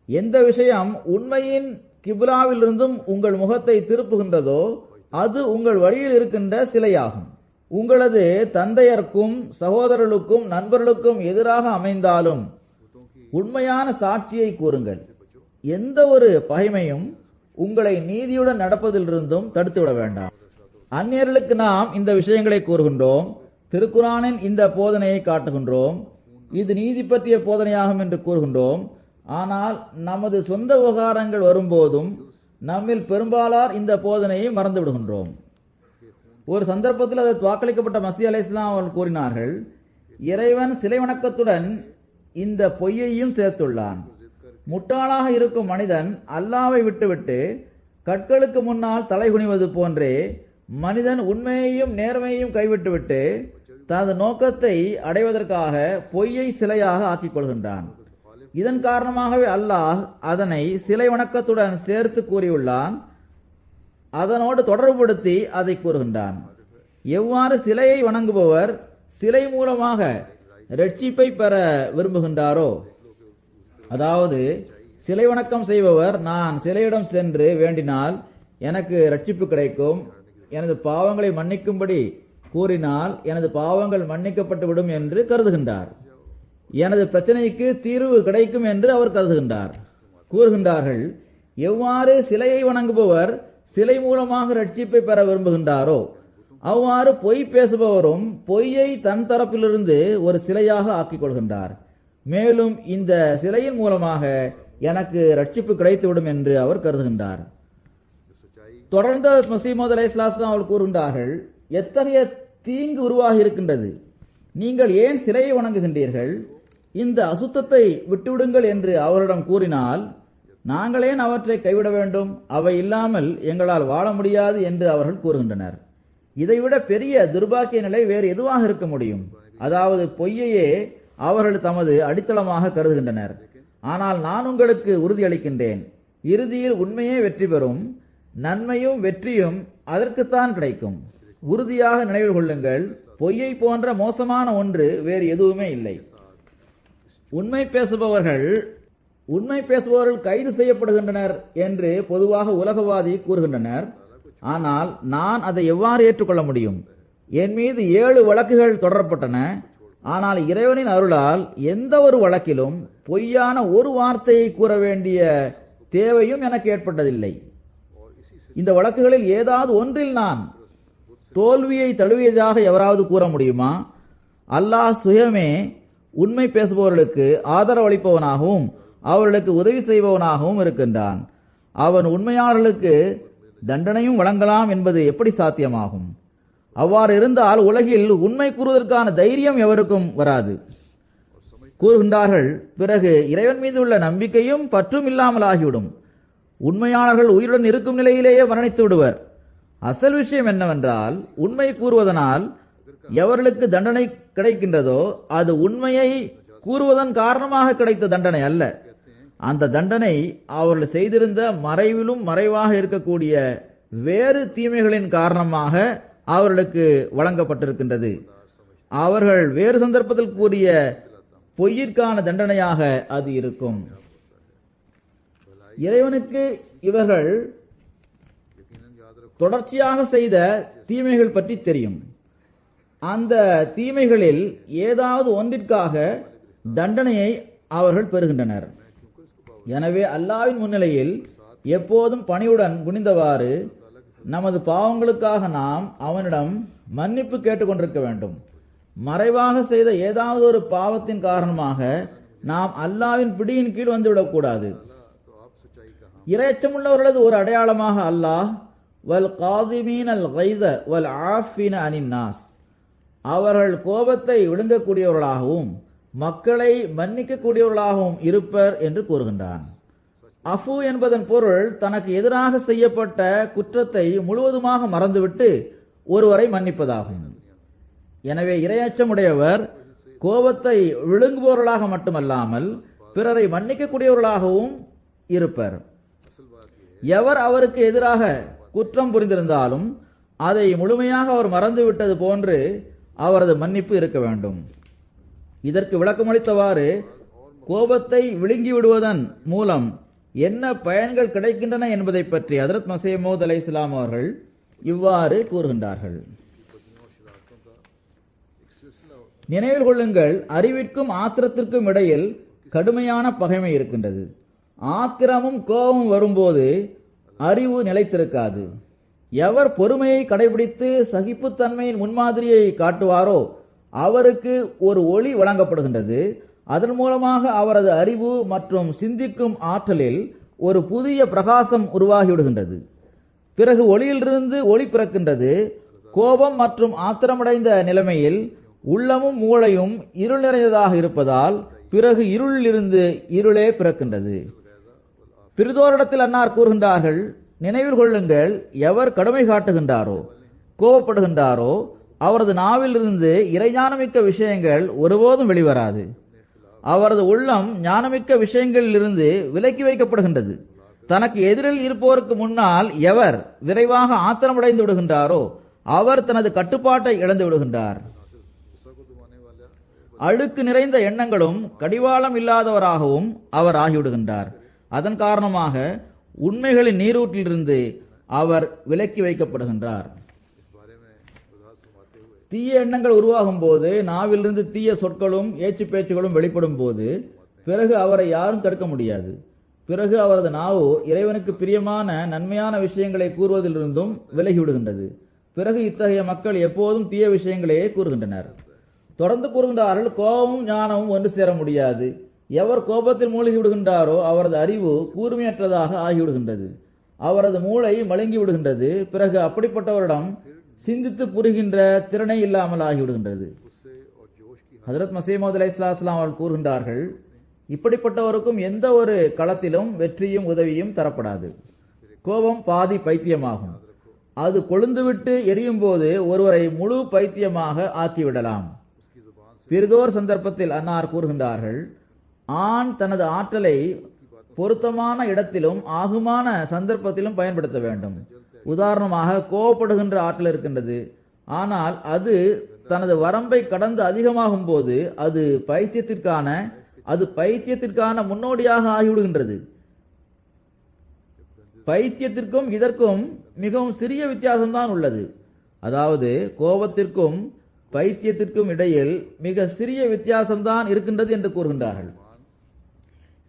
எந்த விஷயம் உண்மையின் கிப்லாவிலிருந்தும் உங்கள் முகத்தை திருப்புகின்றதோ அது உங்கள் வழியில் இருக்கின்ற சிலையாகும். உங்களது தந்தையருக்கும் சகோதரர்களுக்கும் நண்பர்களுக்கும் எதிராக அமைந்தாலும் உண்மையான சாட்சியை கூறுங்கள். எந்த ஒரு பகைமையும் உங்களை நீதியுடன் நடப்பதிலிருந்தும் தடுத்துவிட வேண்டாம். அந்நியர்களுக்கு நாம் இந்த விஷயங்களை கூறுகின்றோம், திருக்குரானின் இந்த போதனையை காட்டுகின்றோம், இது நீதி பற்றிய போதனையாகும் என்று கூறுகின்றோம். ஆனால் நமது சொந்த விவகாரங்கள் வரும்போதும் நம்மில் பெரும்பாலார் இந்த போதனையை மறந்து விடுகின்றோம். ஒரு சந்தர்ப்பத்தில் அதை வாக்களிக்கப்பட்ட மஸீஹ் அலைஹிஸ்ஸலாம் அவர்கள் கூறினார்கள், இறைவன் சிலை வணக்கத்துடன் இந்த பொய்யையும் சேர்த்துள்ளான். முட்டாளாக இருக்கும் மனிதன் அல்லாஹ்வை விட்டுவிட்டு கற்களுக்கு முன்னால் தலை குனிவது போன்றே மனிதன் உண்மையையும் நேர்மையையும் கைவிட்டுவிட்டு தனது நோக்கத்தை அடைவதற்காக பொய்யை சிலையாக ஆக்கிக் கொள்கின்றான். இதன் காரணமாகவே அல்லாஹ் அதனை சிலை வணக்கத்துடன் சேர்த்து கூறியுள்ளான். அதனோடு தொடர்புபடுத்தி அதை கூறுகின்றான். எவ்வாறு சிலையை வணங்குபவர் சிலை மூலமாக ரட்சிப்பை பெற விரும்புகின்றாரோ, அதாவது சிலை வணக்கம் செய்பவர் நான் சிலையிடம் சென்று வேண்டினால் எனக்கு ரட்சிப்பு கிடைக்கும், எனது பாவங்களை மன்னிக்கும்படி கூறினால் எனது பாவங்கள் மன்னிக்கப்பட்டு விடும் என்று கருதுகின்றார், எனது பிரச்சனைக்கு தீர்வு கிடைக்கும் என்று அவர் கருதுகின்றார். கூறுகின்றார்கள், எவ்வாறு சிலையை வணங்குபவர் சிலை மூலமாக ரட்சிப்பை பெற விரும்புகின்றாரோ அவ்வாறு பொய் பேசுபவரும் பொய்யை தன் தரப்பிலிருந்து ஒரு சிலையாக ஆக்கிக் கொள்கின்றார். மேலும் இந்த சிலையின் மூலமாக எனக்கு ரட்சிப்பு கிடைத்துவிடும் என்று அவர் கருதுகின்றார். தொடர்ந்து மஸீஹ் மவ்ஊத் அலைஹிஸ்ஸலாம் அவர்கள் கூறுகின்றார்கள், எத்தகைய தீங்கு உருவாகி இருக்கின்றது, நீங்கள் ஏன் சிலையை வணங்குகின்றீர்கள், இந்த அசுத்தத்தை விட்டுவிடுங்கள் என்று அவரிடம் கூறினால் நாங்கள் ஏன் அவற்றை கைவிட வேண்டும், அவை இல்லாமல் எங்களால் வாழ முடியாது என்று அவர்கள் கூறுகின்றனர். இதைவிட பெரிய துர்பாக்கிய நிலை வேறு எதுவாக இருக்க முடியும்? அதாவது பொய்யையே அவர்கள் தமது அடித்தளமாக கருதுகின்றனர். ஆனால் நான் உங்களுக்கு உறுதியளிக்கின்றேன், இறுதியில் உண்மையே வெற்றி பெறும், நன்மையும் வெற்றியும் அதற்குத்தான் கிடைக்கும். உறுதியாக நினைவில் கொள்ளுங்கள், பொய்யை போன்ற மோசமான ஒன்று வேறு எதுவுமே இல்லை. உண்மை பேசுபவர்கள் கைது செய்யப்படுகின்றனர் என்று பொதுவாக உலகவாதி கூறுகின்றனர். ஆனால் நான் அதை எவ்வாறு ஏற்றுக்கொள்ள முடியும்? என் மீது 7 வழக்குகள் தொடரப்பட்டன. ஆனால் இறைவனின் அருளால் எந்த ஒரு வழக்கிலும் பொய்யான ஒரு வார்த்தையை கூற வேண்டிய தேவையும் எனக்கு ஏற்பட்டதில்லை. இந்த வழக்குகளில் ஏதாவது ஒன்றில் நான் தோல்வியை தழுவியதாக எவராவது கூற முடியுமா? அல்லாஹ் சுயமே உண்மை பேசுபவர்களுக்கு ஆதரவளிப்பவனாகவும் அவர்களுக்கு உதவி செய்பவனாகவும் இருக்கின்றான். அவன் உண்மையாளர்களுக்கு தண்டனையும் வழங்கலாம் என்பது எப்படி சாத்தியமாகும்? அவ்வாறு இருந்தால் உலகில் உண்மை கூறுவதற்கான தைரியம் எவருக்கும் வராது. கூறுகின்றார்கள், பிறகு இறைவன் மீது உள்ள நம்பிக்கையும் பற்றும் இல்லாமல் ஆகிவிடும். உண்மையாளர்கள் உயிருடன் இருக்கும் நிலையிலேயே மரணித்து விடுவர். அசல் விஷயம் என்னவென்றால், உண்மை கூறுவதனால் எவர்களுக்கு தண்டனை கிடைக்கின்றதோ அது உண்மையை கூறுவதன் காரணமாக கிடைத்த தண்டனை அல்ல. அந்த தண்டனை அவர்கள் செய்திருந்த மறைவிலும் மறைவாக இருக்கக்கூடிய வேறு தீமைகளின் காரணமாக அவர்களுக்கு வழங்கப்பட்டிருக்கின்றது. அவர்கள் வேறு சந்தர்ப்பத்தில் கூறிய பொய்யிற்கான தண்டனையாக அது இருக்கும். இறைவனுக்கு இவர்கள் தொடர்ச்சியாக செய்த தீமைகள் பற்றி தெரியும். அந்த தீமைகளில் ஏதாவது ஒன்றிற்காக தண்டனையை அவர்கள் பெறுகின்றனர். எனவே அல்லாஹ்வின் முன்னிலையில் எப்போதும் பணிவுடன் குனிந்தவாறு நமது பாவங்களுக்காக நாம் அவனிடம் மன்னிப்பு கேட்டுக்கொண்டிருக்க வேண்டும். மறைவாக செய்த ஏதாவது ஒரு பாவத்தின் காரணமாக நாம் அல்லாஹ்வின் பிடியின் கீழ் வந்துவிடக்கூடாது. இரையச்சமுள்ளவர்களது ஒரு அடையாளமாக அல்லாஹ் வல் காசிமீன் அல் கைஸ வல் ஆஃபீன அனின் நாஸ், அவர்கள் கோபத்தை விழுங்கக்கூடியவர்களாகவும் மக்களை மன்னிக்கக்கூடியவர்களாகவும் இருப்பர் என்று கூறுகின்றான். அஃபு என்பதன் பொருள் தனக்கு எதிராக செய்யப்பட்ட குற்றத்தை முழுவதுமாக மறந்துவிட்டு ஒருவரை மன்னிப்பதாகும். எனவே இரையச்சமுடையவர் கோபத்தை விழுங்குபவர்களாக மட்டுமல்லாமல் பிறரை மன்னிக்கக்கூடியவர்களாகவும் இருப்பர். எவர் அவருக்கு எதிராக குற்றம் புரிந்திருந்தாலும் அதை முழுமையாக அவர் மறந்துவிட்டது போன்று அவரது மன்னிப்பு இருக்க வேண்டும். இதற்கு விளக்கமளித்தவாறு கோபத்தை விழுங்கி விடுவதன் மூலம் என்ன பயன்கள் கிடைக்கின்றன என்பதை பற்றி ஹஜ்ரத் மஸீஹ் மவ்ஊத் அலைஹிஸ்ஸலாம் அவர்கள் இவ்வாறு கூறுகின்றார்கள். நினைவில் கொள்ளுங்கள், அறிவிற்கும் ஆத்திரத்திற்கும் இடையில் கடுமையான பகைமை இருக்கின்றது. ஆத்திரமும் கோபமும் வரும்போது அறிவு நிலைத்திருக்காது. எவர் பொறுமையை கடைபிடித்து சகிப்புத்தன்மையின் முன்மாதிரியை காட்டுவாரோ அவருக்கு ஒரு ஒளி வழங்கப்படுகின்றது. அதன் மூலமாக அவரது அறிவு மற்றும் சிந்திக்கும் ஆற்றலில் ஒரு புதிய பிரகாசம் உருவாகிவிடுகின்றது. பிறகு ஒளியிலிருந்து ஒளி பிறக்கின்றது. கோபம் மற்றும் ஆத்திரமடைந்த நிலைமையில் உள்ளமும் மூளையும் இருள் நிறைந்ததாக இருப்பதால் பிறகு இருளிலிருந்து இருளே பிறக்கின்றது. பிறிதோரிடத்தில் அன்னார் கூறுகின்றார்கள், நினைவில் கொள்ளுங்கள், எவர் கடுமை காட்டுகின்றாரோ கோபப்படுகின்றாரோ அவரது நாவிலிருந்து இறைஞானமிக்க விஷயங்கள் ஒருபோதும் வெளிவராது. அவரது உள்ளம் ஞானமிக்க விஷயங்களிலிருந்து விலக்கி வைக்கப்படுகின்றது. தனக்கு எதிரில் இருப்போருக்கு முன்னால் எவர் விரைவாக ஆத்திரமடைந்து விடுகின்றாரோ அவர் தனது கட்டுப்பாட்டை இழந்து விடுகின்றார். அழுக்கு நிறைந்த எண்ணங்களும் கடிவாளம் இல்லாதவராகவும் அவர் ஆகிவிடுகின்றார். அதன் காரணமாக உண்மைகளின் நீரூற்றிலிருந்து அவர் விலக்கி வைக்கப்படுகின்றார். தீய எண்ணங்கள் உருவாகும் போது நாவிலிருந்து தீய சொற்களும் ஏச்சு பேச்சுகளும் வெளிப்படும் போது பிறகு அவரை யாரும் தடுக்க முடியாது. பிறகு அவரது நாவு இறைவனுக்கு பிரியமான நன்மையான விஷயங்களை கூறுவதிலிருந்தும் விலகிவிடுகின்றது. பிறகு இத்தகைய மக்கள் எப்போதும் தீய விஷயங்களையே கூறுகின்றனர். தொடர்ந்து கூறுகின்றார்கள், கோபமும் ஞானமும் ஒன்று சேர முடியாது. எவர் கோபத்தில் மூழ்கி விடுகின்றாரோ அவரது அறிவு கூர்மையற்றதாக ஆகிவிடுகின்றது. அவரது மூளை மழுங்கி விடுகின்றது. பிறகு அப்படிப்பட்டவரிடம் சிந்தித்து புரிகின்ற திறனை இல்லாமல் ஆகிவிடுகின்றது. ஹஜ்ரத் மஸீஹ் மவ்ஊத் அலைஹிஸ்ஸலாம் அவர்கள் கூறுகின்றார்கள், இப்படிப்பட்டவருக்கும் எந்த ஒரு களத்திலும் வெற்றியும் உதவியும் தரப்படாது. கோபம் பாதி பைத்தியமாகும். அது கொழுந்துவிட்டு எரியும் போது ஒருவரை முழு பைத்தியமாக ஆக்கிவிடலாம். பிறிதோர் சந்தர்ப்பத்தில் அன்னார் கூறுகின்றார்கள், ஆண் தனது ஆற்றலை பொருத்தமான இடத்திலும் ஆகுமான சந்தர்ப்பத்திலும் பயன்படுத்த வேண்டும். உதாரணமாக, கோபப்படுகின்ற ஆற்றல் இருக்கின்றது. ஆனால் அது தனது வரம்பை கடந்து அதிகமாகும் போது அது பைத்தியத்திற்கான முன்னோடியாக ஆகிவிடுகின்றது. பைத்தியத்திற்கும் இதற்கும் மிகவும் சிறிய வித்தியாசம்தான் உள்ளது. அதாவது கோபத்திற்கும் பைத்தியத்திற்கும் இடையில் மிக சிறிய வித்தியாசம்தான் இருக்கின்றது என்று கூறுகின்றார்கள்.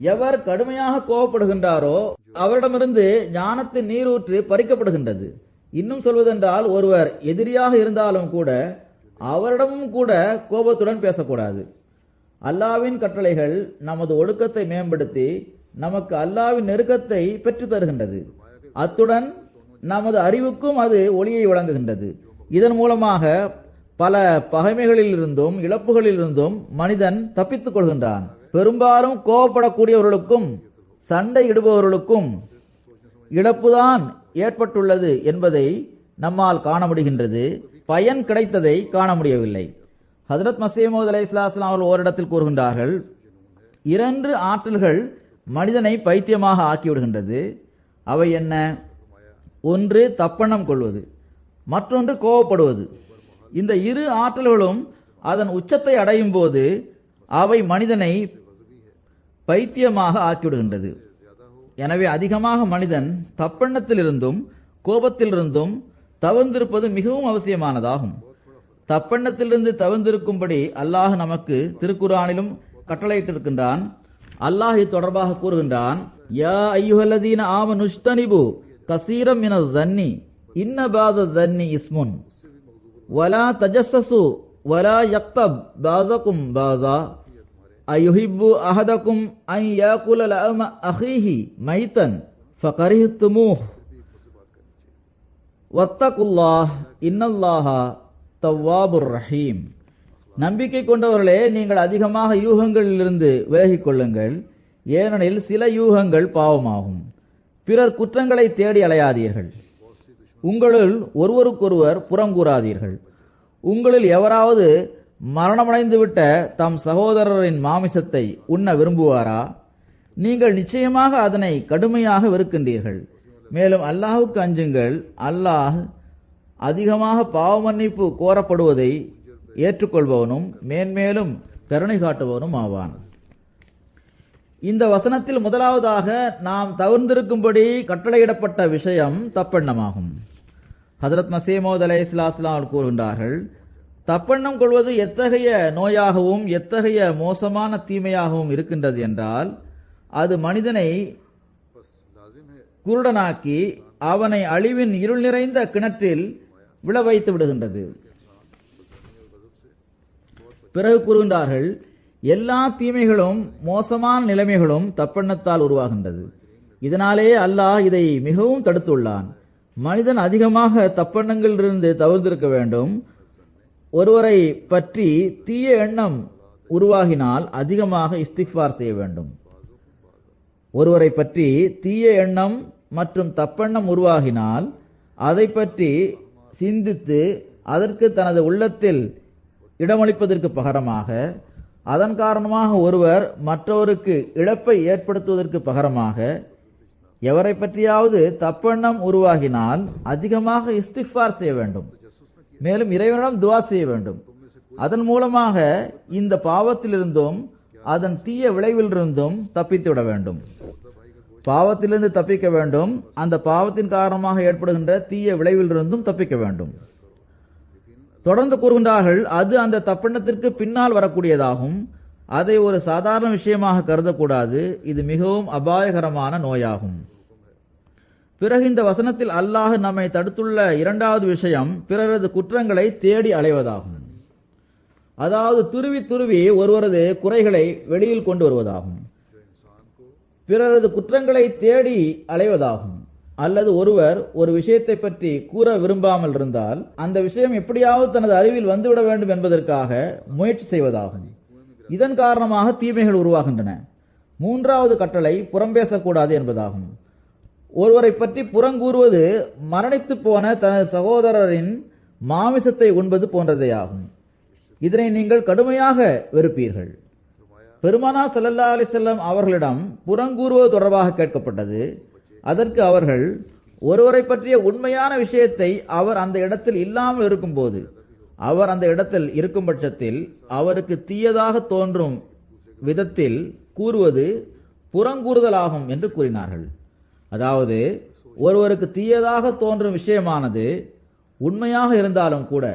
எவர் கடுமையாக கோபப்படுகின்றாரோ அவரிடமிருந்து ஞானத்தின் நீரூற்று பறிக்கப்படுகின்றது. இன்னும் சொல்வதென்றால், ஒருவர் எதிரியாக இருந்தாலும் கூட அவரிடமும் கூட கோபத்துடன் பேசக்கூடாது. அல்லாவின் கட்டளைகள் நமது ஒழுக்கத்தை மேம்படுத்தி நமக்கு அல்லாவின் நெருக்கத்தை பெற்று தருகின்றது. அத்துடன் நமது அறிவுக்கும் அது ஒளியை வழங்குகின்றது. இதன் மூலமாக பல பகைமைகளிலிருந்தும் இழப்புகளிலிருந்தும் மனிதன் தப்பித்துக் கொள்கின்றான். பெரும்பாலும் கோபப்படக்கூடியவர்களுக்கும் சண்டையிடுபவர்களுக்கும் இழப்புதான் ஏற்பட்டுள்ளது என்பதை நம்மால் காண முடிகின்றது. பயன் கிடைத்ததை காண முடியவில்லை. ஹஜ்ரத் மஸீஹ் மவ்ஊத் அலைஹிஸ்ஸலாம் அவர்கள் ஓரிடத்தில் கூறுகின்றார்கள், 2 ஆற்றல்கள் மனிதனை பைத்தியமாக ஆக்கிவிடுகின்றது. அவை என்ன? ஒன்று தப்பெண்ணம் கொள்வது, மற்றொன்று கோபப்படுவது. இந்த 2 ஆற்றல்களும் அதன் உச்சத்தை அடையும் போது அவை மனிதனை பைத்தியமாக ஆக்கிவிடுகின்றது. எனவே அதிகமாக மனிதன் தப்பெண்ணத்திலிருந்தும் கோபத்திலிருந்தும் தவிர்ந்திருப்பது மிகவும் அவசியமானதாகும். தப்பெண்ணத்திலிருந்து தவிர்ந்திருக்கும்படி அல்லாஹ் நமக்கு திருக்குர்ஆனிலும் கட்டளையிட்டிருக்கின்றான். அல்லாஹ் தொடர்பாக கூறுகின்றான், யா அய்யுஹல்லதீன ஆமனு இஜ்தனிபு கஸீரம் மினஸ் ஸன்னி இன்ன பாத ஸன்னி இஸ்முன் வலா தஜஸ்ஸசு வலா யக்தப் பாஸகும் பாஸா அயுஹிப்பு அஹதகும் அன் யாகுல லஅம அஹீஹி மைத்தன் ஃபகரிஹ்துமூஹ் வத்தகுல்லாஹ் இன்னல்லாஹ தவ்வாபுர் ரஹீம். நம்பிக்கை கொண்டவர்களே, நீங்கள் அதிகமாக யூகங்களிலிருந்து விலகிக் கொள்ளுங்கள். ஏனெனில் சில யூகங்கள் பாவமாகும். பிறர் குற்றங்களை தேடி அலையாதீர்கள். உங்களுள் ஒருவருக்கொருவர் புறங்கூறாதீர்கள். உங்களில் எவராவது மரணமடைந்துவிட்ட தம் சகோதரரின் மாமிசத்தை உண்ண விரும்புவாரா? நீங்கள் நிச்சயமாக அதனை கடுமையாக வெறுக்கின்றீர்கள். மேலும் அல்லாஹுக்கு அஞ்சுங்கள். அல்லாஹ் அதிகமாக பாவ மன்னிப்பு கோரப்படுவதை ஏற்றுக்கொள்பவனும் மேன்மேலும் கருணை காட்டுபவனும் ஆவான். இந்த வசனத்தில் முதலாவதாக நாம் தவிர்ந்திருக்கும்படி கட்டளையிடப்பட்ட விஷயம் தப்பெண்ணமாகும். ஹஜ்ரத் மஸீஹ் மவ்ஊத் அலைஹிஸ்ஸலாம் அவர்கள் கூறுகின்றார்கள், தப்பெண்ணம் கொள்வது எத்தகைய நோயாகவும் எத்தகைய மோசமான தீமையாகவும் இருக்கின்றது என்றால், அது மனிதனை குருடனாக்கி அவனை அழிவின் இருள் நிறைந்த கிணற்றில் விழ வைத்து விடுகின்றது. பிறகு கூறுகின்றார்கள், எல்லா தீமைகளும் மோசமான நிலைமைகளும் தப்பெண்ணத்தால் உருவாகின்றது. இதனாலேயே அல்லாஹ் இதை மிகவும் தடுத்துள்ளான். மனிதன் அதிகமாக தப்பெண்ணங்களிலிருந்து தவிர்த்திருக்க வேண்டும். ஒருவரை பற்றி தீய எண்ணம் உருவாகினால் அதிகமாக இஸ்திக்ஃபார் செய்ய வேண்டும். ஒருவரை பற்றி தீய எண்ணம் மற்றும் தப்பெண்ணம் உருவாகினால் அதை பற்றி சிந்தித்து அதற்கு தனது உள்ளத்தில் இடமளிப்பதற்கு பகரமாக, அதன் காரணமாக ஒருவர் மற்றவருக்கு இழப்பை ஏற்படுத்துவதற்கு பகரமாக, எவரை பற்றியாவது தப்பெண்ணம் உருவாகினால் அதிகமாக இஸ்திக்ஃபார் செய்ய வேண்டும். மேலும் இறைவனிடம் துஆ செய்ய வேண்டும். அதன் மூலமாக இந்த பாவத்திலிருந்தும் அதன் தீய விளைவிலிருந்தும் தப்பித்துவிட வேண்டும். பாவத்திலிருந்து தப்பிக்க வேண்டும். அந்த பாவத்தின் காரணமாக ஏற்படுகின்ற தீய விளைவிலிருந்தும் தப்பிக்க வேண்டும். தொடர்ந்து கூறுகின்றார்கள், அது அந்த தப்பெண்ணத்திற்கு பின்னால் வரக்கூடியதாகும். அதை ஒரு சாதாரண விஷயமாக கருதக்கூடாது. இது மிகவும் அபாயகரமான நோயாகும். பிறகு இந்த வசனத்தில் அல்லாஹ் நம்மை தடுத்துள்ள 2வது விஷயம் பிறரது குற்றங்களை தேடி அலைவதாகும். அதாவது துருவி துருவி ஒருவரது குறைகளை வெளியில் கொண்டு வருவதாகும். பிறரது குற்றங்களை தேடி அலைவதாகும். அல்லது ஒருவர் ஒரு விஷயத்தை பற்றி கூற விரும்பாமல் இருந்தால் அந்த விஷயம் எப்படியாவது தனது அறிவில் வந்துவிட வேண்டும் என்பதற்காக முயற்சி செய்வதாகும். இதன் காரணமாக தீமைகள் உருவாகின்றன. 3வது கட்டளை புறம் பேசக்கூடாது என்பதாகும். ஒருவரை பற்றி புறங்கூறுவது மரணித்து போன தனது சகோதரரின் மாமிசத்தை உண்பது போன்றதேயாகும். இதனை நீங்கள் கடுமையாக வெறுப்பீர்கள். பெருமானார் ஸல்லல்லாஹு அலைஹி வஸல்லம் அவர்களிடம் புறங்கூறுவது தொடர்பாக கேட்கப்பட்டது. அதற்கு அவர்கள், ஒருவரை பற்றிய உண்மையான விஷயத்தை அவர் அந்த இடத்தில் இல்லாமல் இருக்கும்போது, அவர் அந்த இடத்தில் இருக்கும் பட்சத்தில் அவருக்கு தீயதாக தோன்றும் விதத்தில் கூறுவது புறங்கூறுதலாகும் என்று கூறினார்கள். அதாவது ஒருவருக்கு தீயதாக தோன்றும் விஷயமானது உண்மையாக இருந்தாலும் கூட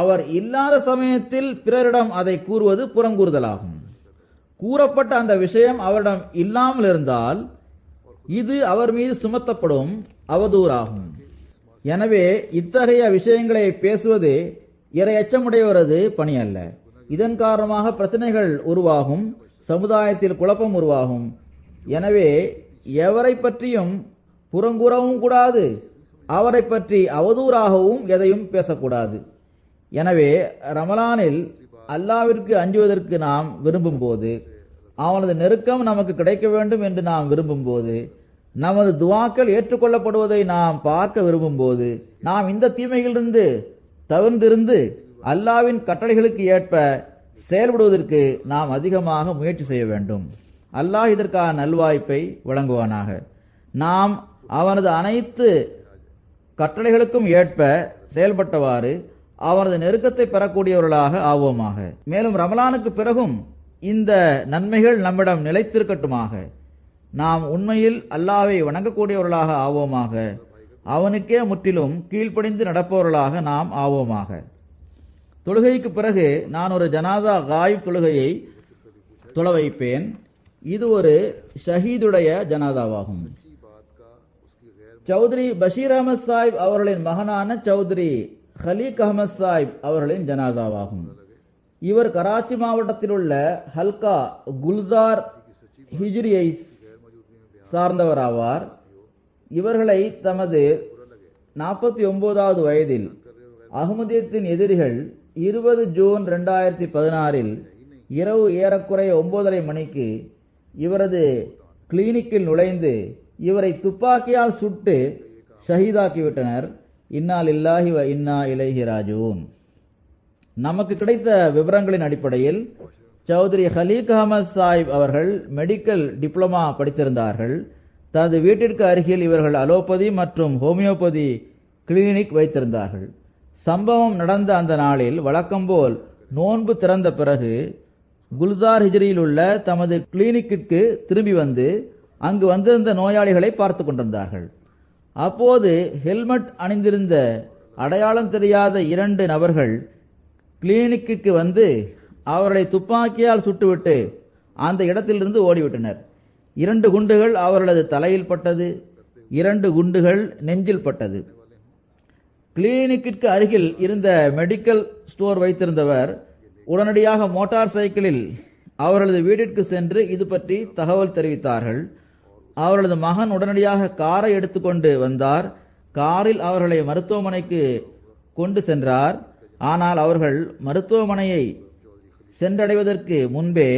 அவர் இல்லாத சமயத்தில் பிறரிடம் அதை கூறுவது புறங்கூறுதலாகும். கூறப்பட்ட அந்த விஷயம் அவரிடம் இல்லாமல் இருந்தால் இது அவர் மீது சுமத்தப்படும் அவதூறாகும். எனவே இத்தகைய விஷயங்களை பேசுவது இறையச்சமுடையவரது பணி அல்ல. இதன் காரணமாக பிரச்சனைகள் உருவாகும், சமுதாயத்தில் குழப்பம் உருவாகும். எனவே எவரை பற்றியும் புறங்கூறவும் கூடாது, அவரை பற்றி அவதூறாகவும் எதையும் பேசக்கூடாது. எனவே ரமலானில் அல்லாவிற்கு அஞ்சுவதற்கு நாம் விரும்பும் போது, அவனது நெருக்கம் நமக்கு கிடைக்க வேண்டும் என்று நாம் விரும்பும் போது, நமது துவாக்கள் ஏற்றுக்கொள்ளப்படுவதை நாம் பார்க்க விரும்பும் போது, நாம் இந்த தீமைகளிலிருந்து தவிர்ந்திருந்து அல்லாவின் கட்டளைகளுக்கு ஏற்ப செயல்படுவதற்கு நாம் அதிகமாக முயற்சி செய்ய வேண்டும். அல்லாஹ் இதற்கான நல்வாய்ப்பை வழங்குவானாக. நாம் அவனது அனைத்து கட்டளைகளுக்கும் ஏற்ப செயல்பட்டவாறு அவனது நெருக்கத்தை பெறக்கூடியவர்களாக ஆவோமாக. மேலும் ரமலானுக்கு பிறகும் இந்த நன்மைகள் நம்மிடம் நிலைத்திருக்கட்டுமாக. நாம் உண்மையில் அல்லாஹ்வை வணங்கக்கூடியவர்களாக ஆவோமாக. அவனுக்கே முற்றிலும் கீழ்ப்படிந்து நடப்பவர்களாக நாம் ஆவோமாக. தொழுகைக்கு பிறகு நான் ஒரு ஜனாதா காயிப் தொழுகையை தொழ வைப்பேன். இது ஒரு ஷஹீதுடைய ஜனாதாவாகும். சௌத்ரி பஷீர் அஹமத் சாஹிப் அவர்களின் மகனான சௌத்ரி ஹலீக் அஹமத் சாஹிப் அவர்களின் ஜனாதாவாகும். இவர் கராச்சி மாவட்டத்தில் உள்ள ஹல்கா குல்சார் ஹிஜ்ரியை சார்ந்தவராவார். இவர்களை தமது 49வது வயதில் அஹ்மதியத்தின் எதிரிகள் 20 ஜூன் 2016 இரவு ஏறக்குறைய 9:30 மணிக்கு இவரது கிளினிக்கில் நுழைந்து இவரை துப்பாக்கியால் சுட்டு ஷஹீதாக்கிவிட்டனர். இன்னா லில்லாஹி வ இன்னா இலைஹி ராஜிஊன். நமக்கு கிடைத்த விவரங்களின் அடிப்படையில் சௌத்ரி ஹலீக் அஹமத் சாஹிப் அவர்கள் மெடிக்கல் டிப்ளமா படித்திருந்தார்கள். தனது வீட்டிற்கு அருகில் இவர்கள் அலோபதி மற்றும் ஹோமியோபதி கிளினிக் வைத்திருந்தார்கள். சம்பவம் நடந்த அந்த நாளில் வழக்கம்போல் நோன்பு திறந்த பிறகு குல்சார் ஹிஜ்ரியில் உள்ள தமது கிளினிக்கிற்கு திரும்பி வந்து அங்கு வந்திருந்த நோயாளிகளை பார்த்து கொண்டிருந்தார்கள். அப்போது ஹெல்மெட் அணிந்திருந்த அடையாளம் தெரியாத 2 நபர்கள் கிளினிக்கிற்கு வந்து அவர்களை துப்பாக்கியால் சுட்டுவிட்டு அந்த இடத்திலிருந்து ஓடிவிட்டனர். 2 குண்டுகள் அவர்களது தலையில் பட்டது, 2 குண்டுகள் நெஞ்சில் பட்டது. கிளினிக்கிற்கு அருகில் இருந்த மெடிக்கல் ஸ்டோர் வைத்திருந்தவர் உடனடியாக மோட்டார் சைக்கிளில் அவர்களது வீட்டிற்கு சென்று இது பற்றி தகவல் தெரிவித்தார்கள். அவர்களது மகன் உடனடியாக காரை எடுத்துக்கொண்டு வந்தார். காரில் அவர்களை மருத்துவமனைக்கு கொண்டு சென்றார். ஆனால் அவர்கள் மருத்துவமனையை சென்றடைவதற்கு முன்பே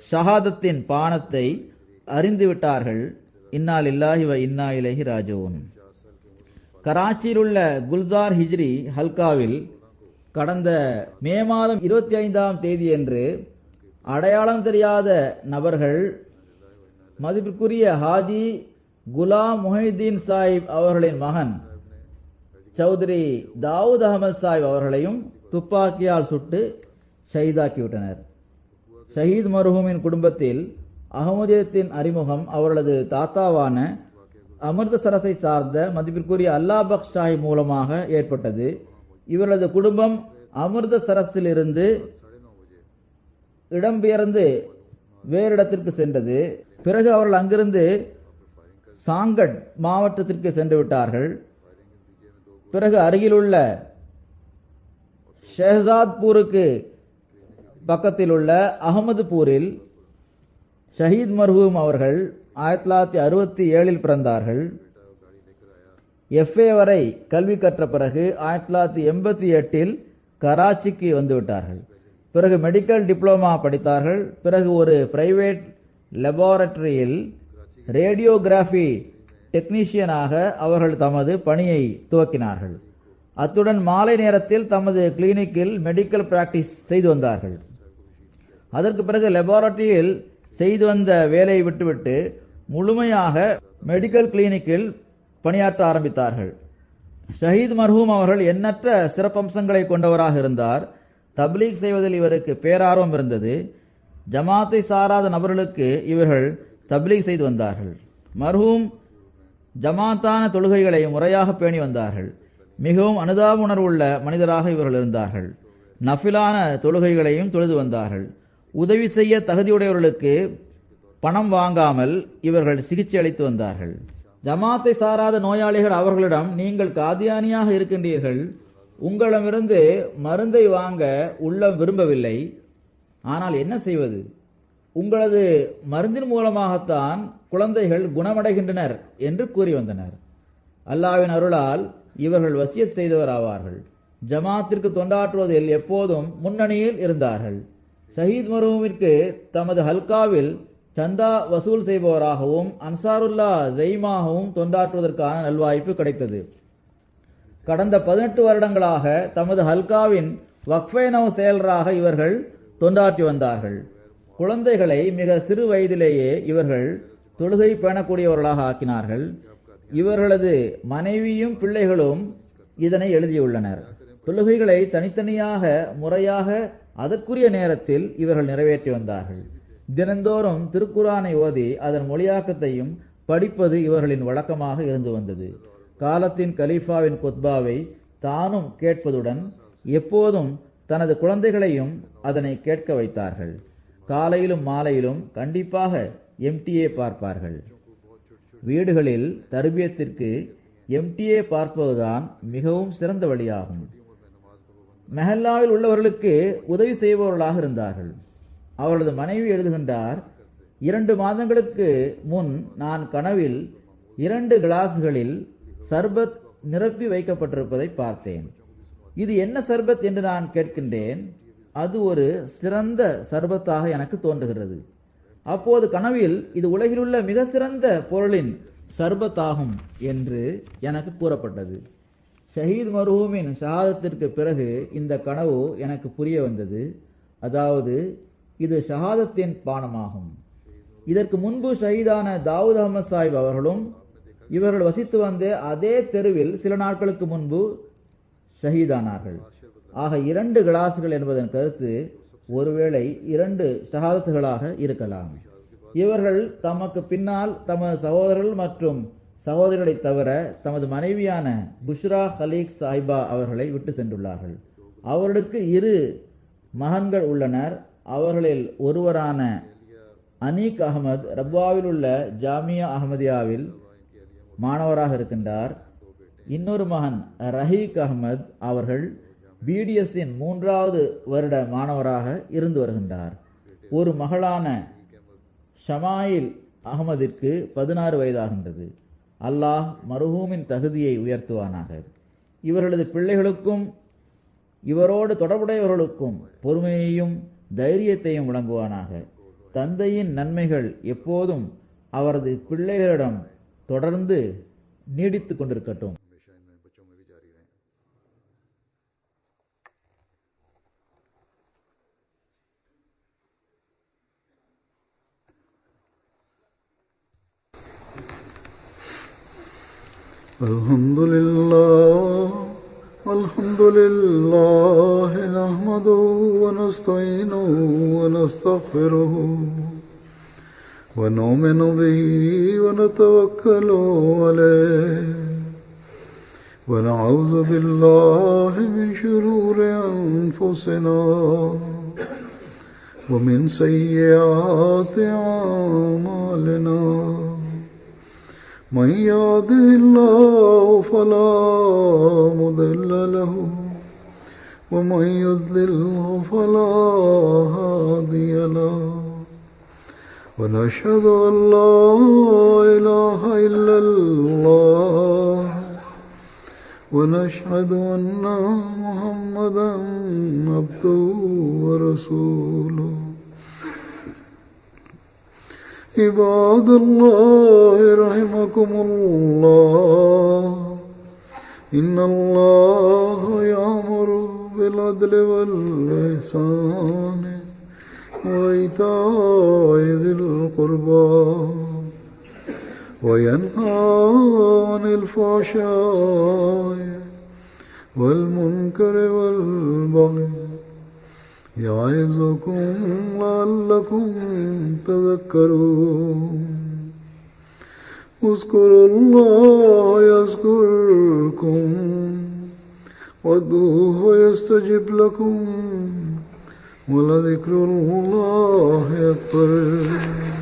ஷஹாதத்தின் பானத்தை அறிந்துவிட்டார்கள். இன்னா லில்லாஹி வ இன்னா இலைஹி ராஜிஊன். கராச்சியில் உள்ள குல்சார் ஹிஜ்ரி ஹல்காவில் கடந்த மே மாதம் 25ஆம் தேதியன்று அடையாளம் தெரியாத நபர்கள் மதிப்பிற்குரிய ஹாஜி குலாம் முஹைதீன் சாஹிப் அவர்களின் மகன் சௌத்ரி தாவூத் அஹமத் சாஹிப் அவர்களையும் துப்பாக்கியால் சுட்டு ஷஹீதாக்கிவிட்டனர். ஷஹீத் மர்ஹூமின் குடும்பத்தில் அகமதியத்தின் அறிமுகம் அவர்களது தாத்தாவான அமிர்தசரஸை சார்ந்த மதிப்பிற்குரிய அல்லாஹ் பக்ஷ் சாஹிப் மூலமாக ஏற்பட்டது. இவர்களது குடும்பம் அமிர்தசரஸிலிருந்து இடம்பெயர்ந்து வேறு இடத்திற்கு சென்றது. பிறகு அவர்கள் அங்கிருந்து சாங்கட் மாவட்டத்திற்கு சென்று விட்டார்கள். பிறகு அருகிலுள்ள ஷெஹசாத்பூருக்கு பக்கத்தில் உள்ள அகமதுபூரில் ஷஹீத் மர்ஹூம் அவர்கள் 1967 பிறந்தார்கள். FA வரை கல்வி கற்ற பிறகு 1988 கராச்சிக்கு வந்துவிட்டார்கள். பிறகு மெடிக்கல் டிப்ளமா படித்தார்கள். பிறகு ஒரு பிரைவேட் லெபார்டரியில் ரேடியோகிராஃபி டெக்னீஷியனாக அவர்கள் தமது பணியை துவக்கினார்கள். அத்துடன் மாலை நேரத்தில் தமது கிளினிக்கில் மெடிக்கல் பிராக்டிஸ் செய்து வந்தார்கள். அதற்கு பிறகு லெபார்டரியில் செய்து வந்த வேலையை விட்டுவிட்டு முழுமையாக மெடிக்கல் கிளினிக்கில் பணியாற்ற ஆரம்பித்தார்கள். ஷஹீத் மர்ஹூம் அவர்கள் எண்ணற்ற சிறப்பம்சங்களை கொண்டவராக இருந்தார். தப்லீக் செய்வதில் இவருக்கு பேரார்வம் இருந்தது. ஜமாத்தை சாராத நபர்களுக்கு இவர்கள் தப்லீக் செய்து வந்தார்கள். மர்ஹூம் ஜமாத்தான தொழுகைகளை முறையாக பேணி வந்தார்கள். மிகவும் அனுதாப உணர்வுள்ள மனிதராக இவர்கள் இருந்தார்கள். நஃபிலான தொழுகைகளையும் தொழுது வந்தார்கள். உதவி செய்ய தகுதியுடையவர்களுக்கு பணம் வாங்காமல் இவர்கள் சிகிச்சை அளித்து வந்தார்கள். ஜமாத்தை சாராத நோயாளிகள் அவர்களிடம், நீங்கள் காதியானியாக இருக்கின்றீர்கள், உங்களிடமிருந்து மருந்தை வாங்க உள்ளம் விரும்பவில்லை, ஆனால் என்ன செய்வது? உங்களது மருந்தின் மூலமாகத்தான் குழந்தைகள் குணமடைகின்றனர் என்று கூறி வந்தனர். அல்லாஹ்வின் அருளால் இவர்கள் வசியத் செய்தவர் ஆவார்கள். ஜமாத்திற்கு தொண்டாற்றுவதில் எப்போதும் முன்னணியில் இருந்தார்கள். ஷஹீத் மர்ஹூமிற்கு தமது ஹல்காவில் சந்தா வசூல் செய்பவராகவும் அன்சாருல்லா ஜெய்மாகவும் தொண்டாற்றுவதற்கான நல்வாய்ப்பு கிடைத்தது. கடந்த 18 வருடங்களாக தமது ஹல்காவின் வக்ஃபைனவ் செயலராக இவர்கள் தொண்டாற்றி வந்தார்கள். குழந்தைகளை மிக சிறு வயதிலேயே இவர்கள் தொழுகை பேணக்கூடியவர்களாக ஆக்கினார்கள். இவர்களது மனைவியும் பிள்ளைகளும் இதனை எழுதியுள்ளனர். தொழுகைகளை தனித்தனியாக முறையாக அதற்குரிய நேரத்தில் இவர்கள் நிறைவேற்றி வந்தார்கள். தினந்தோறும் திருக்குரானை ஓதி அதன் மொழியாக்கத்தையும் படிப்பது இவர்களின் வழக்கமாக இருந்து வந்தது. காலத்தின் கலீஃபாவின் குத்பாவை தானும் கேட்பதுடன் எப்போதும் தனது குழந்தைகளையும் அதனை கேட்க வைத்தார்கள். காலையிலும் மாலையிலும் கண்டிப்பாக எம்டிஏ பார்ப்பார்கள். வீடுகளில் தர்பியத்திற்கு எம்டிஏ பார்ப்பதுதான் மிகவும் சிறந்த வழியாகும். மெஹல்லாவில் உள்ளவர்களுக்கு உதவி செய்பவர்களாக இருந்தார்கள். அவரது மனைவி எழுதுகின்றார், 2 மாதங்களுக்கு முன் நான் கனவில் 2 கிளாஸ்களில் சர்பத் நிரப்பி வைக்கப்பட்டிருப்பதை பார்த்தேன். இது என்ன சர்பத் என்று நான் கேட்கின்றேன். அது ஒரு சிறந்த சர்பத்தாக எனக்கு தோன்றுகிறது. அப்போது கனவில் இது உலகிலுள்ள மிக சிறந்த பொருளின் சர்பத்தாகும் என்று எனக்கு கூறப்பட்டது. ஷஹீத் மர்ஹூமின் ஷஹாதத்திற்கு பிறகு இந்த கனவு எனக்கு புரிய வந்தது. அதாவது இது ஷஹாதத்தின் பானமாகும். இதற்கு முன்பு ஷஹீதான தாவூத் அஹமத் சாஹிப் அவர்களும் இவர்கள் வசித்து வந்த அதே தெருவில் சில நாட்களுக்கு முன்பு ஷஹீதானார்கள். ஆக 2 கிளாஸ்கள் என்பதன் கருத்து ஒருவேளை 2 ஷஹாதத்துகளாக இருக்கலாம். இவர்கள் தமக்கு பின்னால் தமது சகோதரர்கள் மற்றும் சகோதரிகளை தவிர தமது மனைவியான புஷ்ரா ஹலீக் சாஹிபா அவர்களை விட்டு சென்றுள்ளார்கள். அவர்களுக்கு 2 மகன்கள் உள்ளனர். அவர்களில் ஒருவரான அனீக் அகமது ரப்வாவில் உள்ள ஜாமியா அஹமதியாவில் மாணவராக இருக்கின்றார். இன்னொரு மகன் ரஹீக் அகமது அவர்கள் பிடிஎஸ்ஸின் 3வது வருட மாணவராக இருந்து வருகின்றார். ஒரு மகளான ஷமாயில் அகமதிற்கு 16 வயதாகின்றது. அல்லாஹ் மர்ஹூமின் தகுதியை உயர்த்துவானாக. இவர்களது பிள்ளைகளுக்கும் இவரோடு தொடர்புடையவர்களுக்கும் பொறுமையையும் தைரியத்தையும் வழங்குவானாக. தந்தையின் நன்மைகள் எப்போதும் அவரது பிள்ளைகளிடம் தொடர்ந்து நீடித்துக் கொண்டிருக்கட்டும். Alhamdulillah nahmaduhu wa nasta'inuhu wa nastaghfiruhu wa nu'minu bihi wa natawakkalu alayhi wa na'udhu billahi min shururi anfusina wa min sayyiati a'malina. من يهده الله فلا مضل له ومن يضلله فلا هادي له ونشهد أن لا إله إلا الله ونشهد أن محمدا عبده ورسوله. عباد الله رحمكم الله إن الله يأمر بالعدل والإحسان وإيتاء ذي القربى وينهى عن الفحشاء والمنكر والبغي يعظكم لعلكم تذكرون. اذكروا الله يذكركم وادعوه يستجب لكم ولذكر الله أكبر.